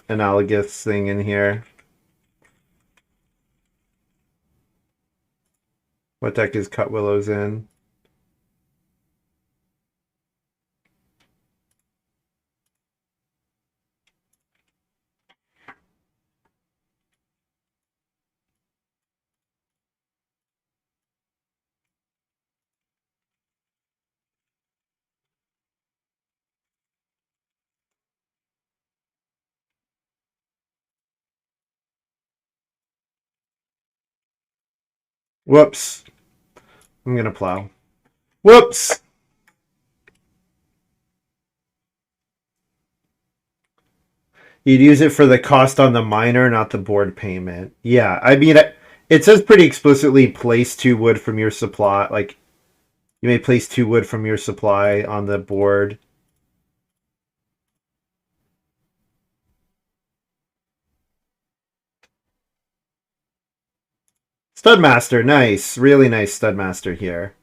analogous thing in here. What deck is Cut Willows in? Whoops. I'm gonna plow. Whoops. You'd use it for the cost on the miner, not the board payment. Yeah, I mean, it says pretty explicitly place 2 wood from your supply. Like, you may place 2 wood from your supply on the board. Studmaster, nice. Really nice Studmaster here.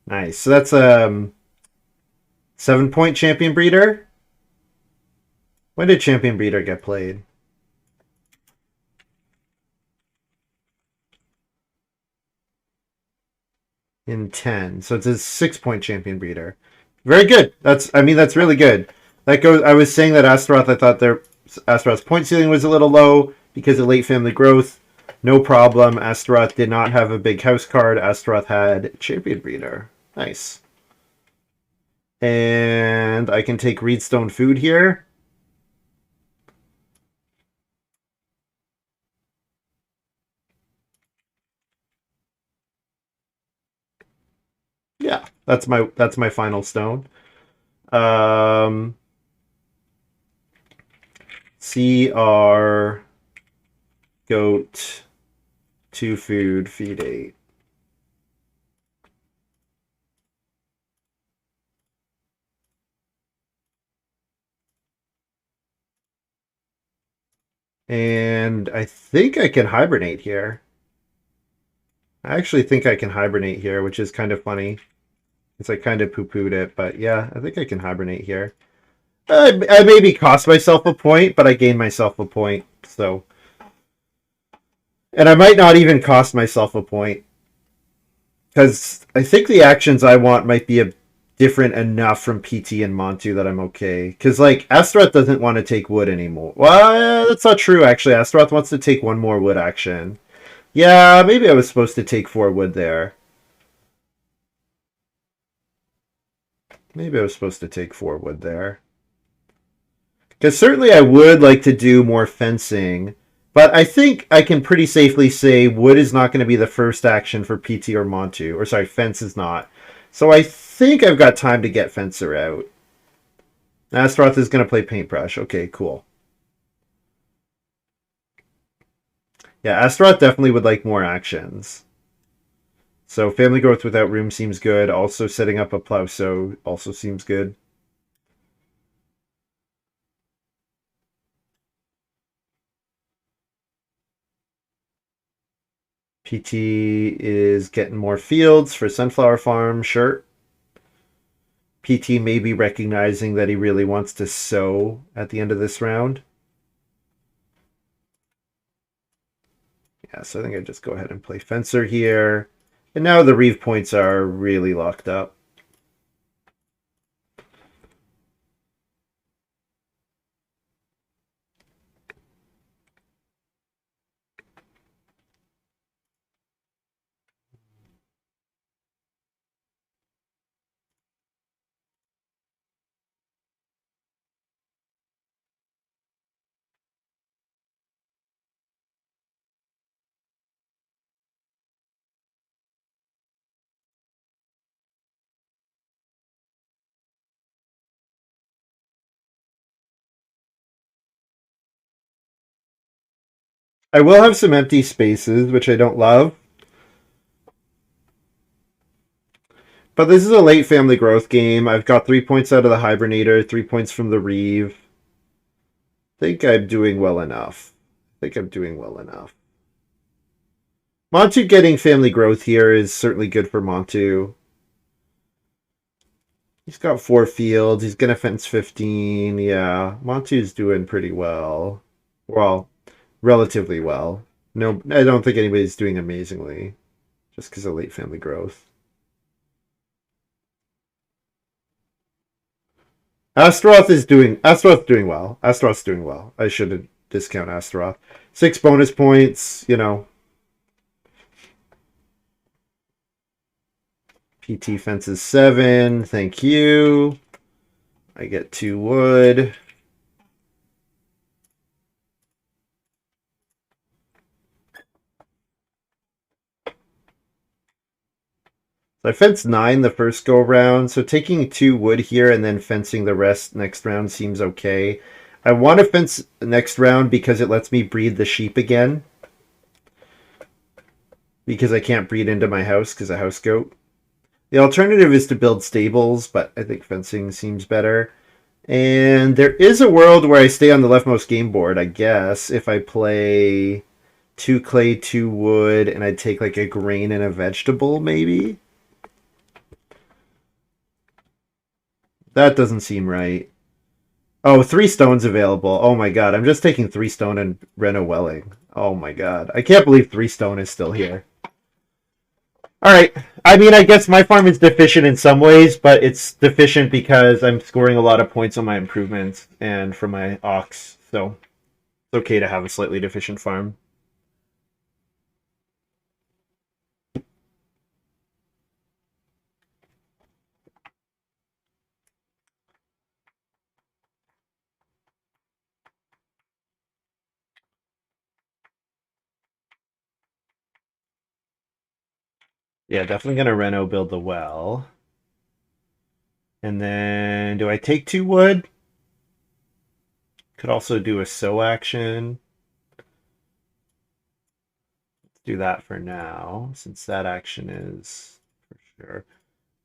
Nice. So that's 7-point Champion Breeder. When did Champion Breeder get played? In 10. So it's a 6-point Champion Breeder. Very good. That's really good. That goes. I was saying that Astaroth. I thought Astaroth's point ceiling was a little low because of late family growth. No problem. Astaroth did not have a big house card. Astaroth had Champion Breeder. Nice. And I can take Reedstone Food here. Yeah, that's my final stone. CR goat 2 food feed 8. And I think I can hibernate here. I actually think I can hibernate here, which is kind of funny. Because I kind of poo-pooed it, but yeah, I think I can hibernate here. I maybe cost myself a point, but I gained myself a point, so... And I might not even cost myself a point. Because I think the actions I want might be different enough from PT and Montu that I'm okay. Because, like, Astaroth doesn't want to take wood anymore. Well, that's not true, actually. Astaroth wants to take 1 more wood action. Yeah, maybe I was supposed to take 4 wood there. Maybe I was supposed to take 4 wood there. Because certainly I would like to do more fencing. But I think I can pretty safely say wood is not going to be the first action for PT or Montu. Or sorry, fence is not. So I think I've got time to get Fencer out. Astaroth is going to play Paintbrush. Okay, cool. Yeah, Astaroth definitely would like more actions. So family growth without room seems good. Also setting up a Plauso also seems good. PT is getting more fields for Sunflower Farm, sure. PT may be recognizing that he really wants to sow at the end of this round. Yeah, so I think I just go ahead and play Fencer here. And now the Reeve points are really locked up. I will have some empty spaces, which I don't love. But this is a late family growth game. I've got 3 points out of the Hibernator, 3 points from the Reeve. I think I'm doing well enough. Montu getting family growth here is certainly good for Montu. He's got 4 fields. He's going to fence 15. Yeah, Montu's doing pretty well. Well, relatively well. No, I don't think anybody's doing amazingly just because of late family growth. Astaroth's doing well. Astaroth's doing well. I shouldn't discount Astaroth. 6 bonus points, PT fences 7. Thank you. I get 2 wood. So I fenced 9 the first go round, so taking 2 wood here and then fencing the rest next round seems okay. I want to fence next round because it lets me breed the sheep again. Because I can't breed into my house because of house goat. The alternative is to build stables, but I think fencing seems better. And there is a world where I stay on the leftmost game board, I guess, if I play 2 clay, 2 wood, and I take like a grain and a vegetable, maybe? That doesn't seem right. Oh, 3 stones available. Oh my god, I'm just taking 3 stone and Reno Welling. Oh my god. I can't believe 3 stone is still here. Alright. I mean, I guess my farm is deficient in some ways, but it's deficient because I'm scoring a lot of points on my improvements and from my ox, so it's okay to have a slightly deficient farm. Yeah, definitely gonna Reno build the well. And then do I take 2 wood? Could also do a sow action. Let's do that for now, since that action is for sure.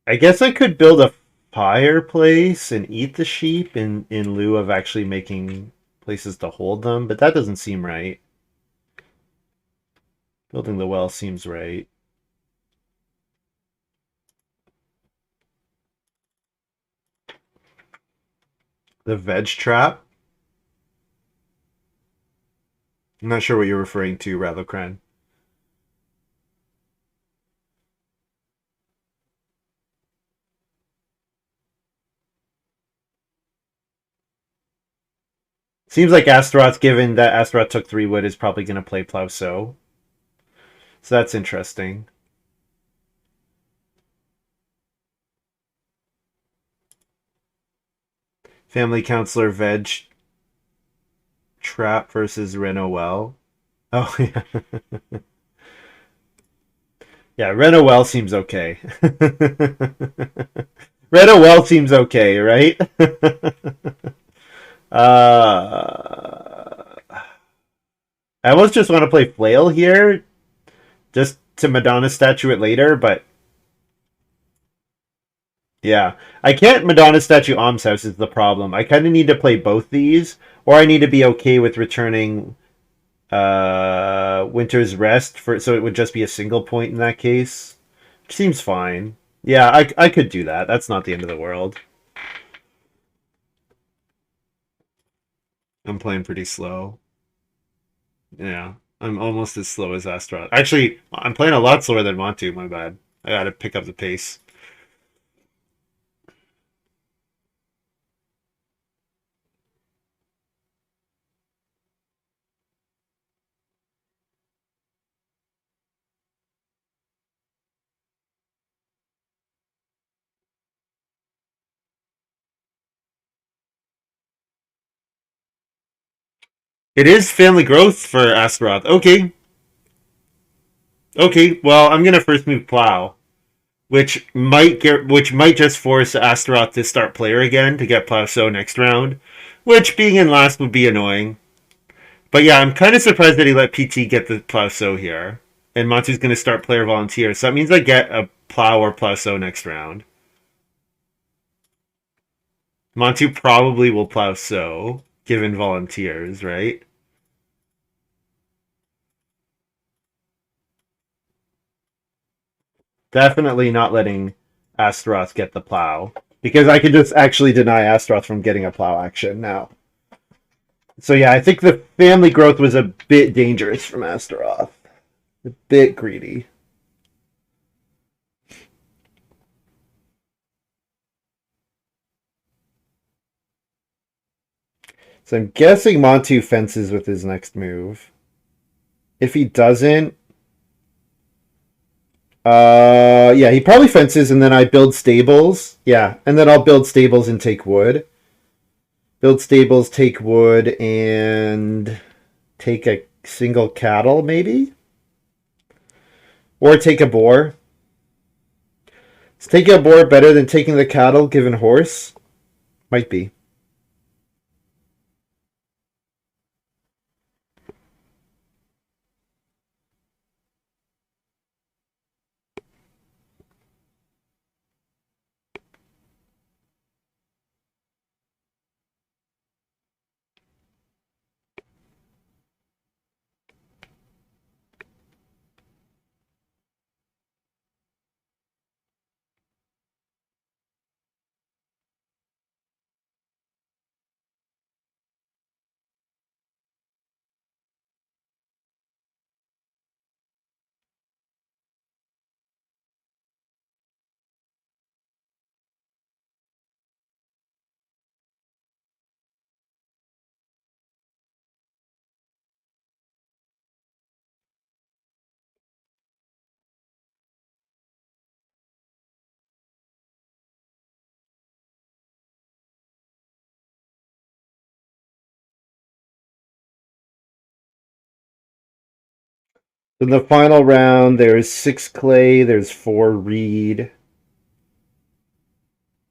I guess I could build a fireplace and eat the sheep in lieu of actually making places to hold them, but that doesn't seem right. Building the well seems right. The veg trap? I'm not sure what you're referring to, Radlocran. Seems like Astaroth, given that Astaroth took 3 wood, is probably going to play Plow Sow. So that's interesting. Family Counselor Veg Trap versus Renoel. Oh, yeah. Yeah, Renoel seems okay. Renoel seems okay, right? uh, I almost just want to play Flail here, just to Madonna statue it later, but yeah. I can't Madonna statue Alms House is the problem. I kind of need to play both these, or I need to be okay with returning Winter's Rest for so it would just be a single point in that case. Which seems fine. Yeah, I could do that. That's not the end of the world. I'm playing pretty slow. Yeah. I'm almost as slow as Astaroth. Actually, I'm playing a lot slower than Montu, my bad. I gotta pick up the pace. It is family growth for Astaroth. Okay. Okay, well, I'm gonna first move Plow, which might just force Astaroth to start player again to get Plow so next round, which being in last would be annoying. But yeah, I'm kind of surprised that he let PT get the Plow so here, and Montu's gonna start player volunteer, so that means I get a Plow or Plow so next round. Montu probably will Plow so given volunteers, right? Definitely not letting Astaroth get the Plow because I could just actually deny Astaroth from getting a Plow action now. So yeah, I think the family growth was a bit dangerous from Astaroth. A bit greedy. So I'm guessing Montu fences with his next move. If he doesn't, yeah, he probably fences and then I build stables. Yeah, and then I'll build stables and take wood. Build stables, take wood, and take a single cattle, maybe? Or take a boar. Is taking a boar better than taking the cattle given horse? Might be. In the final round, there's 6 clay, there's 4 reed.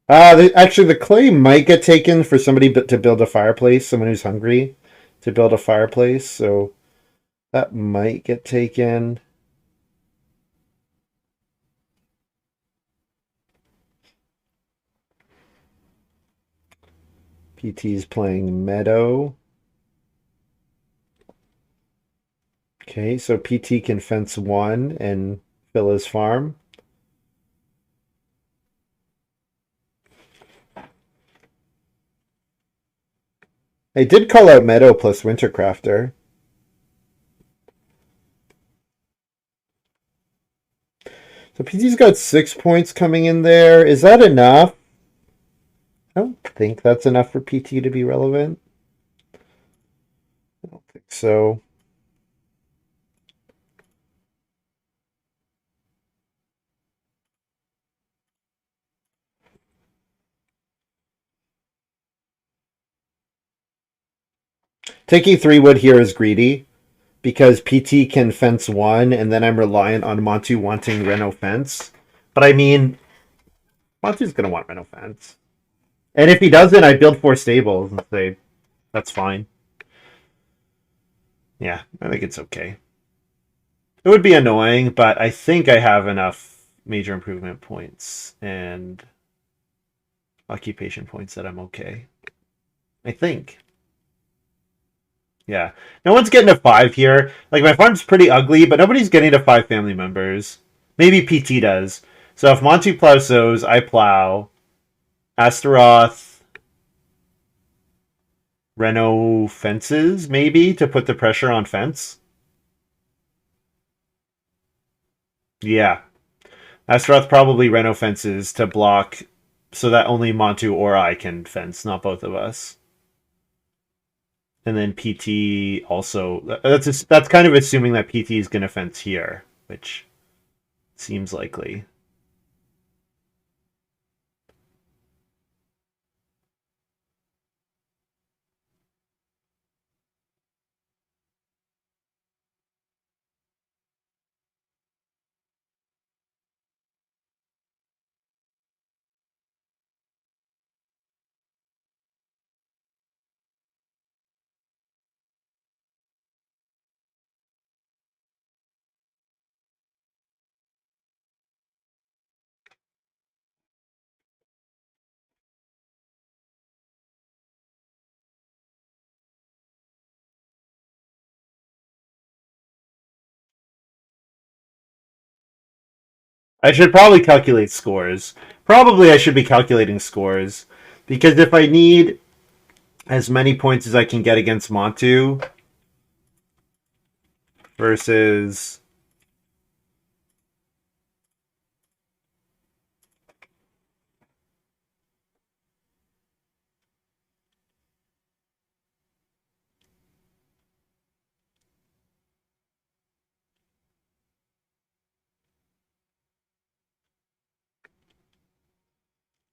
Actually, the clay might get taken for somebody to build a fireplace, someone who's hungry to build a fireplace, so that might get taken. PT's playing Meadow. Okay, so PT can fence 1 and fill his farm. I did call out Meadow plus Wintercrafter. So PT's got 6 points coming in there. Is that enough? I don't think that's enough for PT to be relevant. I don't think so. Taking 3 wood here is greedy because PT can fence 1 and then I'm reliant on Montu wanting Reno fence. But I mean, Montu's going to want Reno fence. And if he doesn't, I build 4 stables and say, that's fine. Yeah, I think it's okay. It would be annoying, but I think I have enough major improvement points and occupation points that I'm okay. I think. Yeah. No one's getting a 5 here. Like, my farm's pretty ugly, but nobody's getting to 5 family members. Maybe PT does. So if Montu plows sows, I plow. Astaroth, Reno fences, maybe, to put the pressure on fence. Yeah. Astaroth probably Reno fences to block so that only Montu or I can fence, not both of us. And then PT also. That's kind of assuming that PT is going to fence here, which seems likely. I should probably calculate scores. Probably I should be calculating scores because if I need as many points as I can get against Montu versus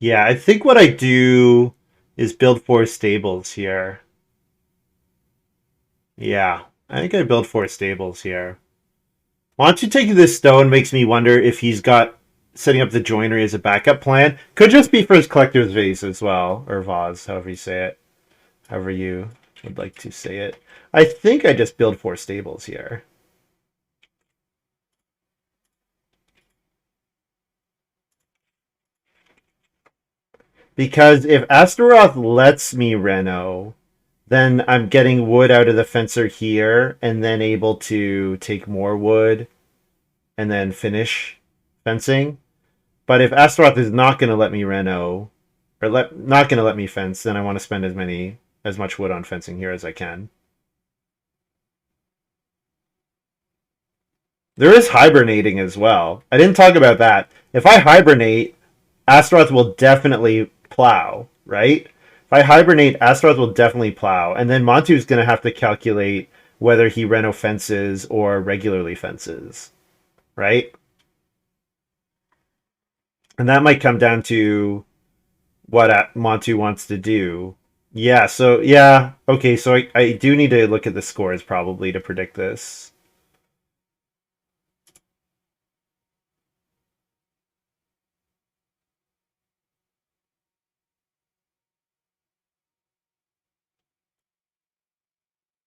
yeah, I think what I do is build 4 stables here. Yeah, I think I build 4 stables here. Montu taking this stone makes me wonder if he's got setting up the joinery as a backup plan. Could just be for his collector's vase as well, or vase, however you say it. However you would like to say it. I think I just build 4 stables here. Because if Astaroth lets me Reno, then I'm getting wood out of the fencer here and then able to take more wood and then finish fencing. But if Astaroth is not going to let me Reno, or not going to let me fence, then I want to spend as much wood on fencing here as I can. There is hibernating as well. I didn't talk about that. If I hibernate, Astaroth will definitely plow, right? If I hibernate, Astaroth will definitely plow. And then Montu's going to have to calculate whether he reno fences or regularly fences, right? And that might come down to what Montu wants to do. Yeah, so, yeah. Okay, so I do need to look at the scores probably to predict this.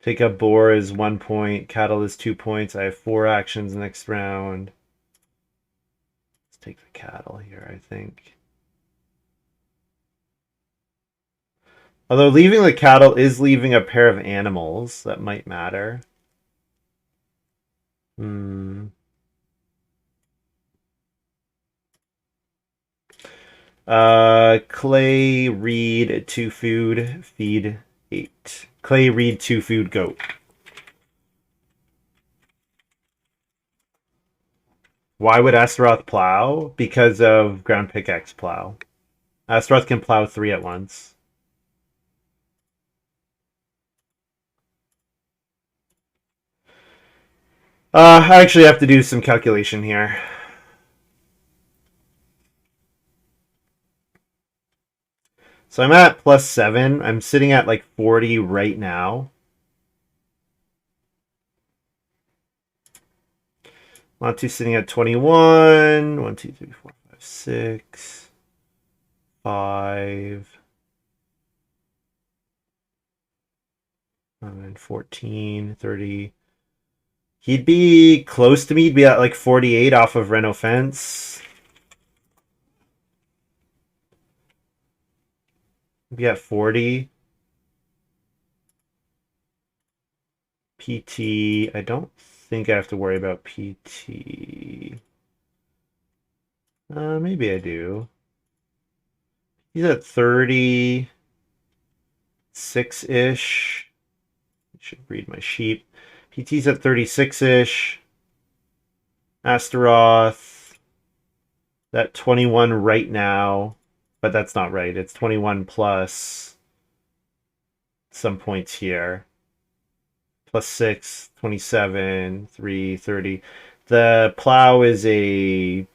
Take up boar is 1 point. Cattle is 2 points. I have 4 actions next round. Let's take the cattle here, I think. Although leaving the cattle is leaving a pair of animals that might matter. Hmm. Clay, reed, 2 food, feed 8. Clay, reed, 2 food, goat. Why would Astaroth plow? Because of ground pickaxe plow. Astaroth can plow 3 at once. I actually have to do some calculation here. So I'm at +7. I'm sitting at like 40 right now. Montu sitting at 21. 1, 2, 3, 4, 5, 6, 5. And 14, 30. He'd be close to me. He'd be at like 48 off of Reno Fence. He'd be at 40. PT. I don't think I have to worry about PT. Maybe I do. He's at 36-ish. I should read my sheet. PT's at 36-ish. Astaroth. That 21 right now. But that's not right. It's 21 plus some points here. Plus 6, 27, 3, 30. The plow is a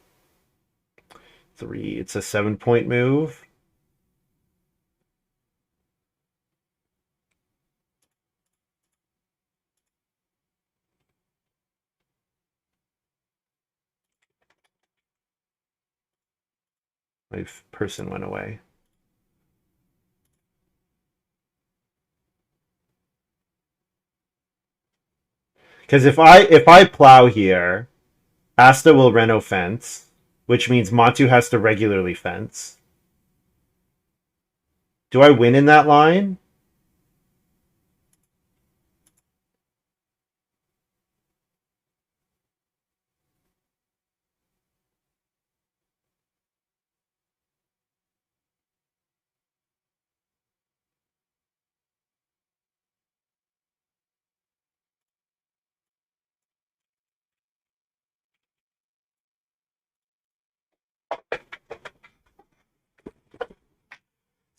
3. It's a 7-point move. My person went away. Because if I plow here, Asta will reno fence, which means Montu has to regularly fence. Do I win in that line?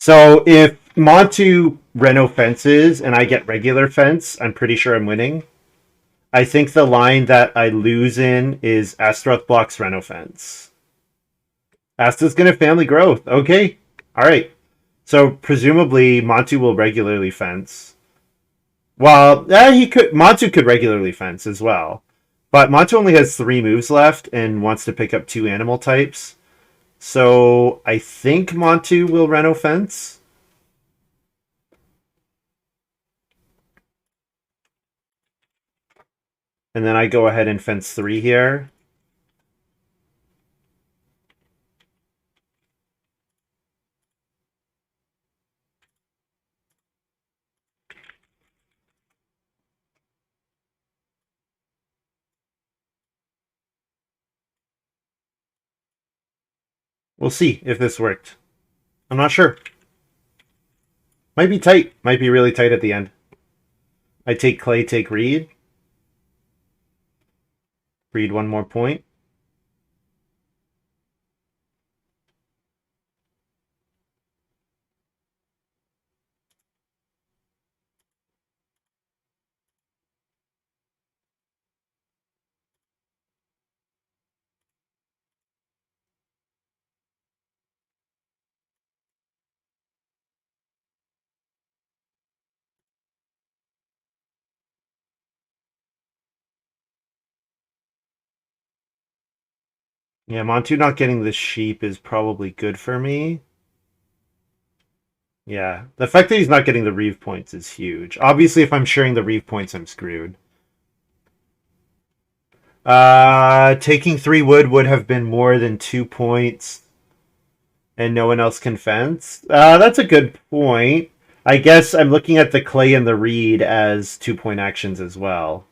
So if Montu reno fences and I get regular fence, I'm pretty sure I'm winning. I think the line that I lose in is Astaroth blocks reno fence. Asta's gonna family growth. Okay. Alright. So presumably Montu will regularly fence. Well, he could. Montu could regularly fence as well, but Montu only has 3 moves left and wants to pick up 2 animal types. So I think Montu will reno fence, and then I go ahead and fence 3 here. We'll see if this worked. I'm not sure. Might be tight. Might be really tight at the end. I take Clay, take Reed. Reed 1 more point. Yeah, Montu not getting the sheep is probably good for me. Yeah, the fact that he's not getting the Reeve points is huge. Obviously, if I'm sharing the Reeve points, I'm screwed. Taking 3 wood would have been more than 2 points, and no one else can fence. That's a good point. I guess I'm looking at the Clay and the Reed as 2-point actions as well.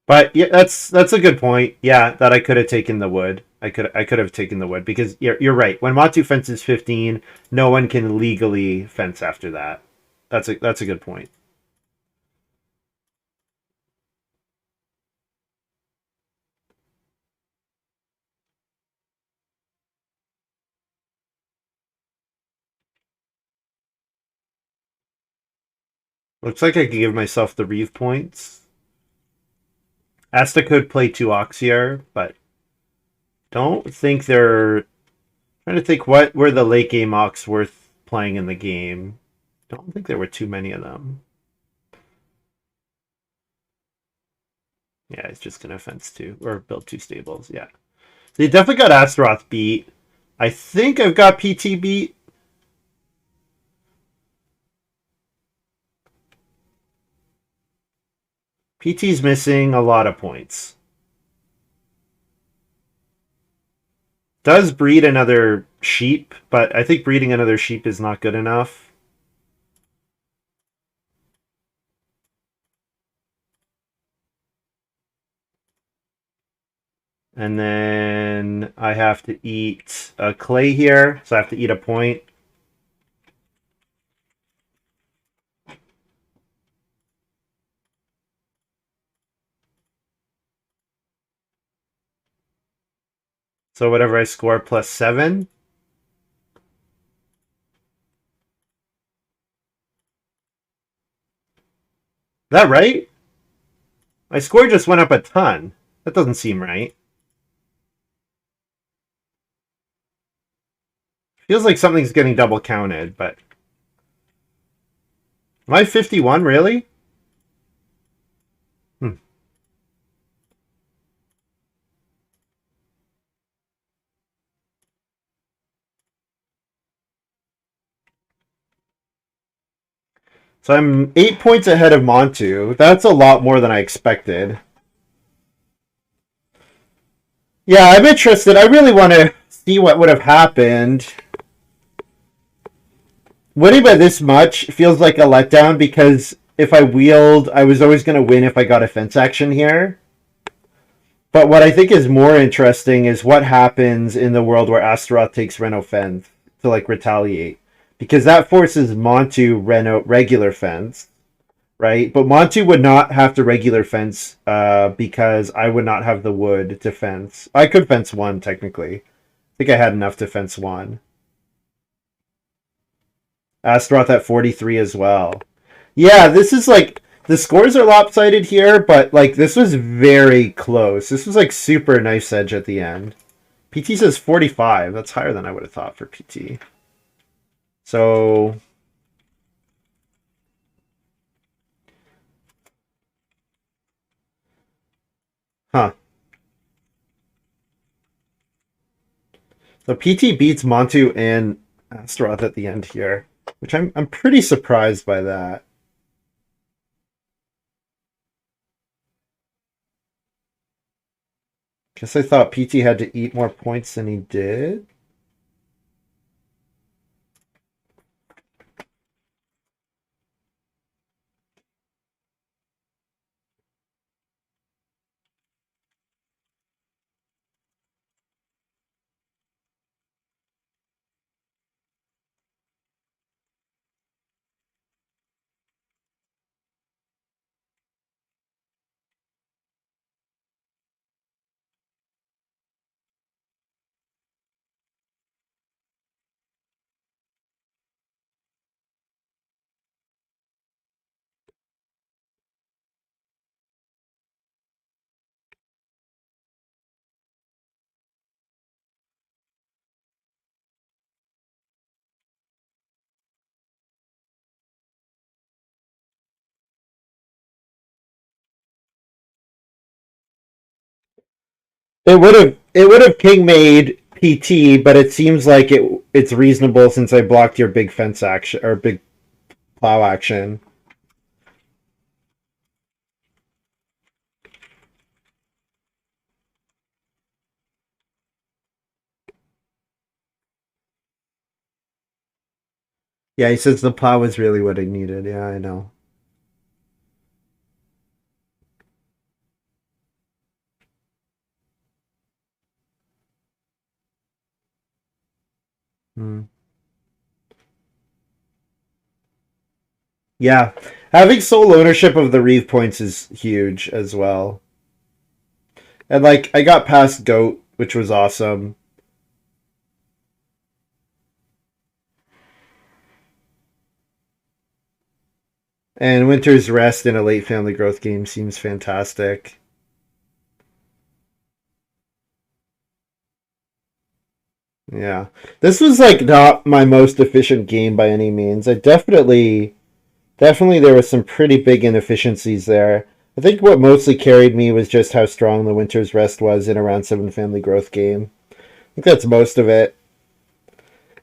But yeah, that's a good point. Yeah, that I could have taken the wood. I could have taken the wood because you're right. When Montu fences 15, no one can legally fence after that. That's a good point. Looks like I could give myself the Reeve points. Asta could play 2 Oxier, but don't think they're trying to think what were the late game Ox worth playing in the game. Don't think there were too many of them. Yeah, he's just gonna fence 2 or build 2 stables. Yeah, so you definitely got Astaroth beat. I think I've got PT beat. PT's missing a lot of points. Does breed another sheep, but I think breeding another sheep is not good enough. And then I have to eat a clay here, so I have to eat a point. So whatever I score plus 7. Is that right? My score just went up a ton. That doesn't seem right. Feels like something's getting double counted, but... Am I 51, really? So I'm 8 points ahead of Montu. That's a lot more than I expected. Yeah, I'm interested. I really want to see what would have happened. Winning by this much feels like a letdown because if I wheeled, I was always going to win if I got a fence action here. But what I think is more interesting is what happens in the world where Astaroth takes Reno fence to like retaliate. Because that forces Montu Reno regular fence, right? But Montu would not have to regular fence because I would not have the wood to fence. I could fence one technically. I think I had enough to fence one. Astaroth at 43 as well. Yeah, this is like the scores are lopsided here, but like this was very close. This was like super nice edge at the end. PT says 45. That's higher than I would have thought for PT. So huh. So PT beats Montu and Astaroth at the end here, which I'm pretty surprised by that. Guess I thought PT had to eat more points than he did. It would have king made PT, but it seems like it's reasonable since I blocked your big fence action or big plow action. Yeah, he says the plow is really what I needed. Yeah, I know. Hmm. Yeah, having sole ownership of the Reeve points is huge as well. And like I got past Goat, which was awesome. And Winter's Rest in a late family growth game seems fantastic. Yeah. This was like not my most efficient game by any means. I definitely there was some pretty big inefficiencies there. I think what mostly carried me was just how strong the Winter's Rest was in a round 7 family growth game. I think that's most of it.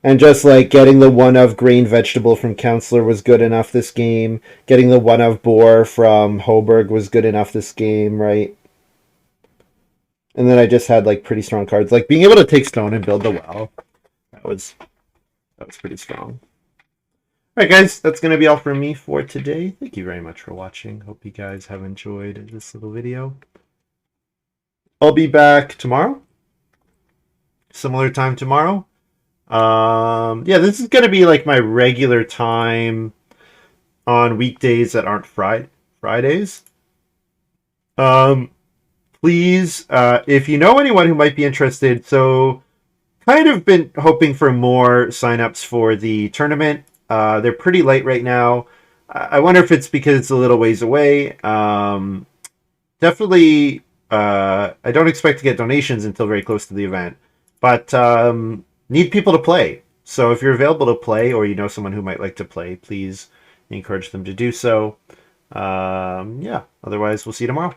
And just like getting the one of grain vegetable from Counselor was good enough this game. Getting the one of boar from Hoburg was good enough this game, right? And then I just had like pretty strong cards. Like being able to take stone and build the well. That was pretty strong. Alright guys, that's going to be all from me for today. Thank you very much for watching. Hope you guys have enjoyed this little video. I'll be back tomorrow. Similar time tomorrow. Yeah, this is going to be like my regular time on weekdays that aren't Fridays. Please, if you know anyone who might be interested, so kind of been hoping for more signups for the tournament. They're pretty late right now. I wonder if it's because it's a little ways away. Definitely, I don't expect to get donations until very close to the event, but need people to play. So if you're available to play or you know someone who might like to play, please encourage them to do so. Yeah, otherwise we'll see you tomorrow.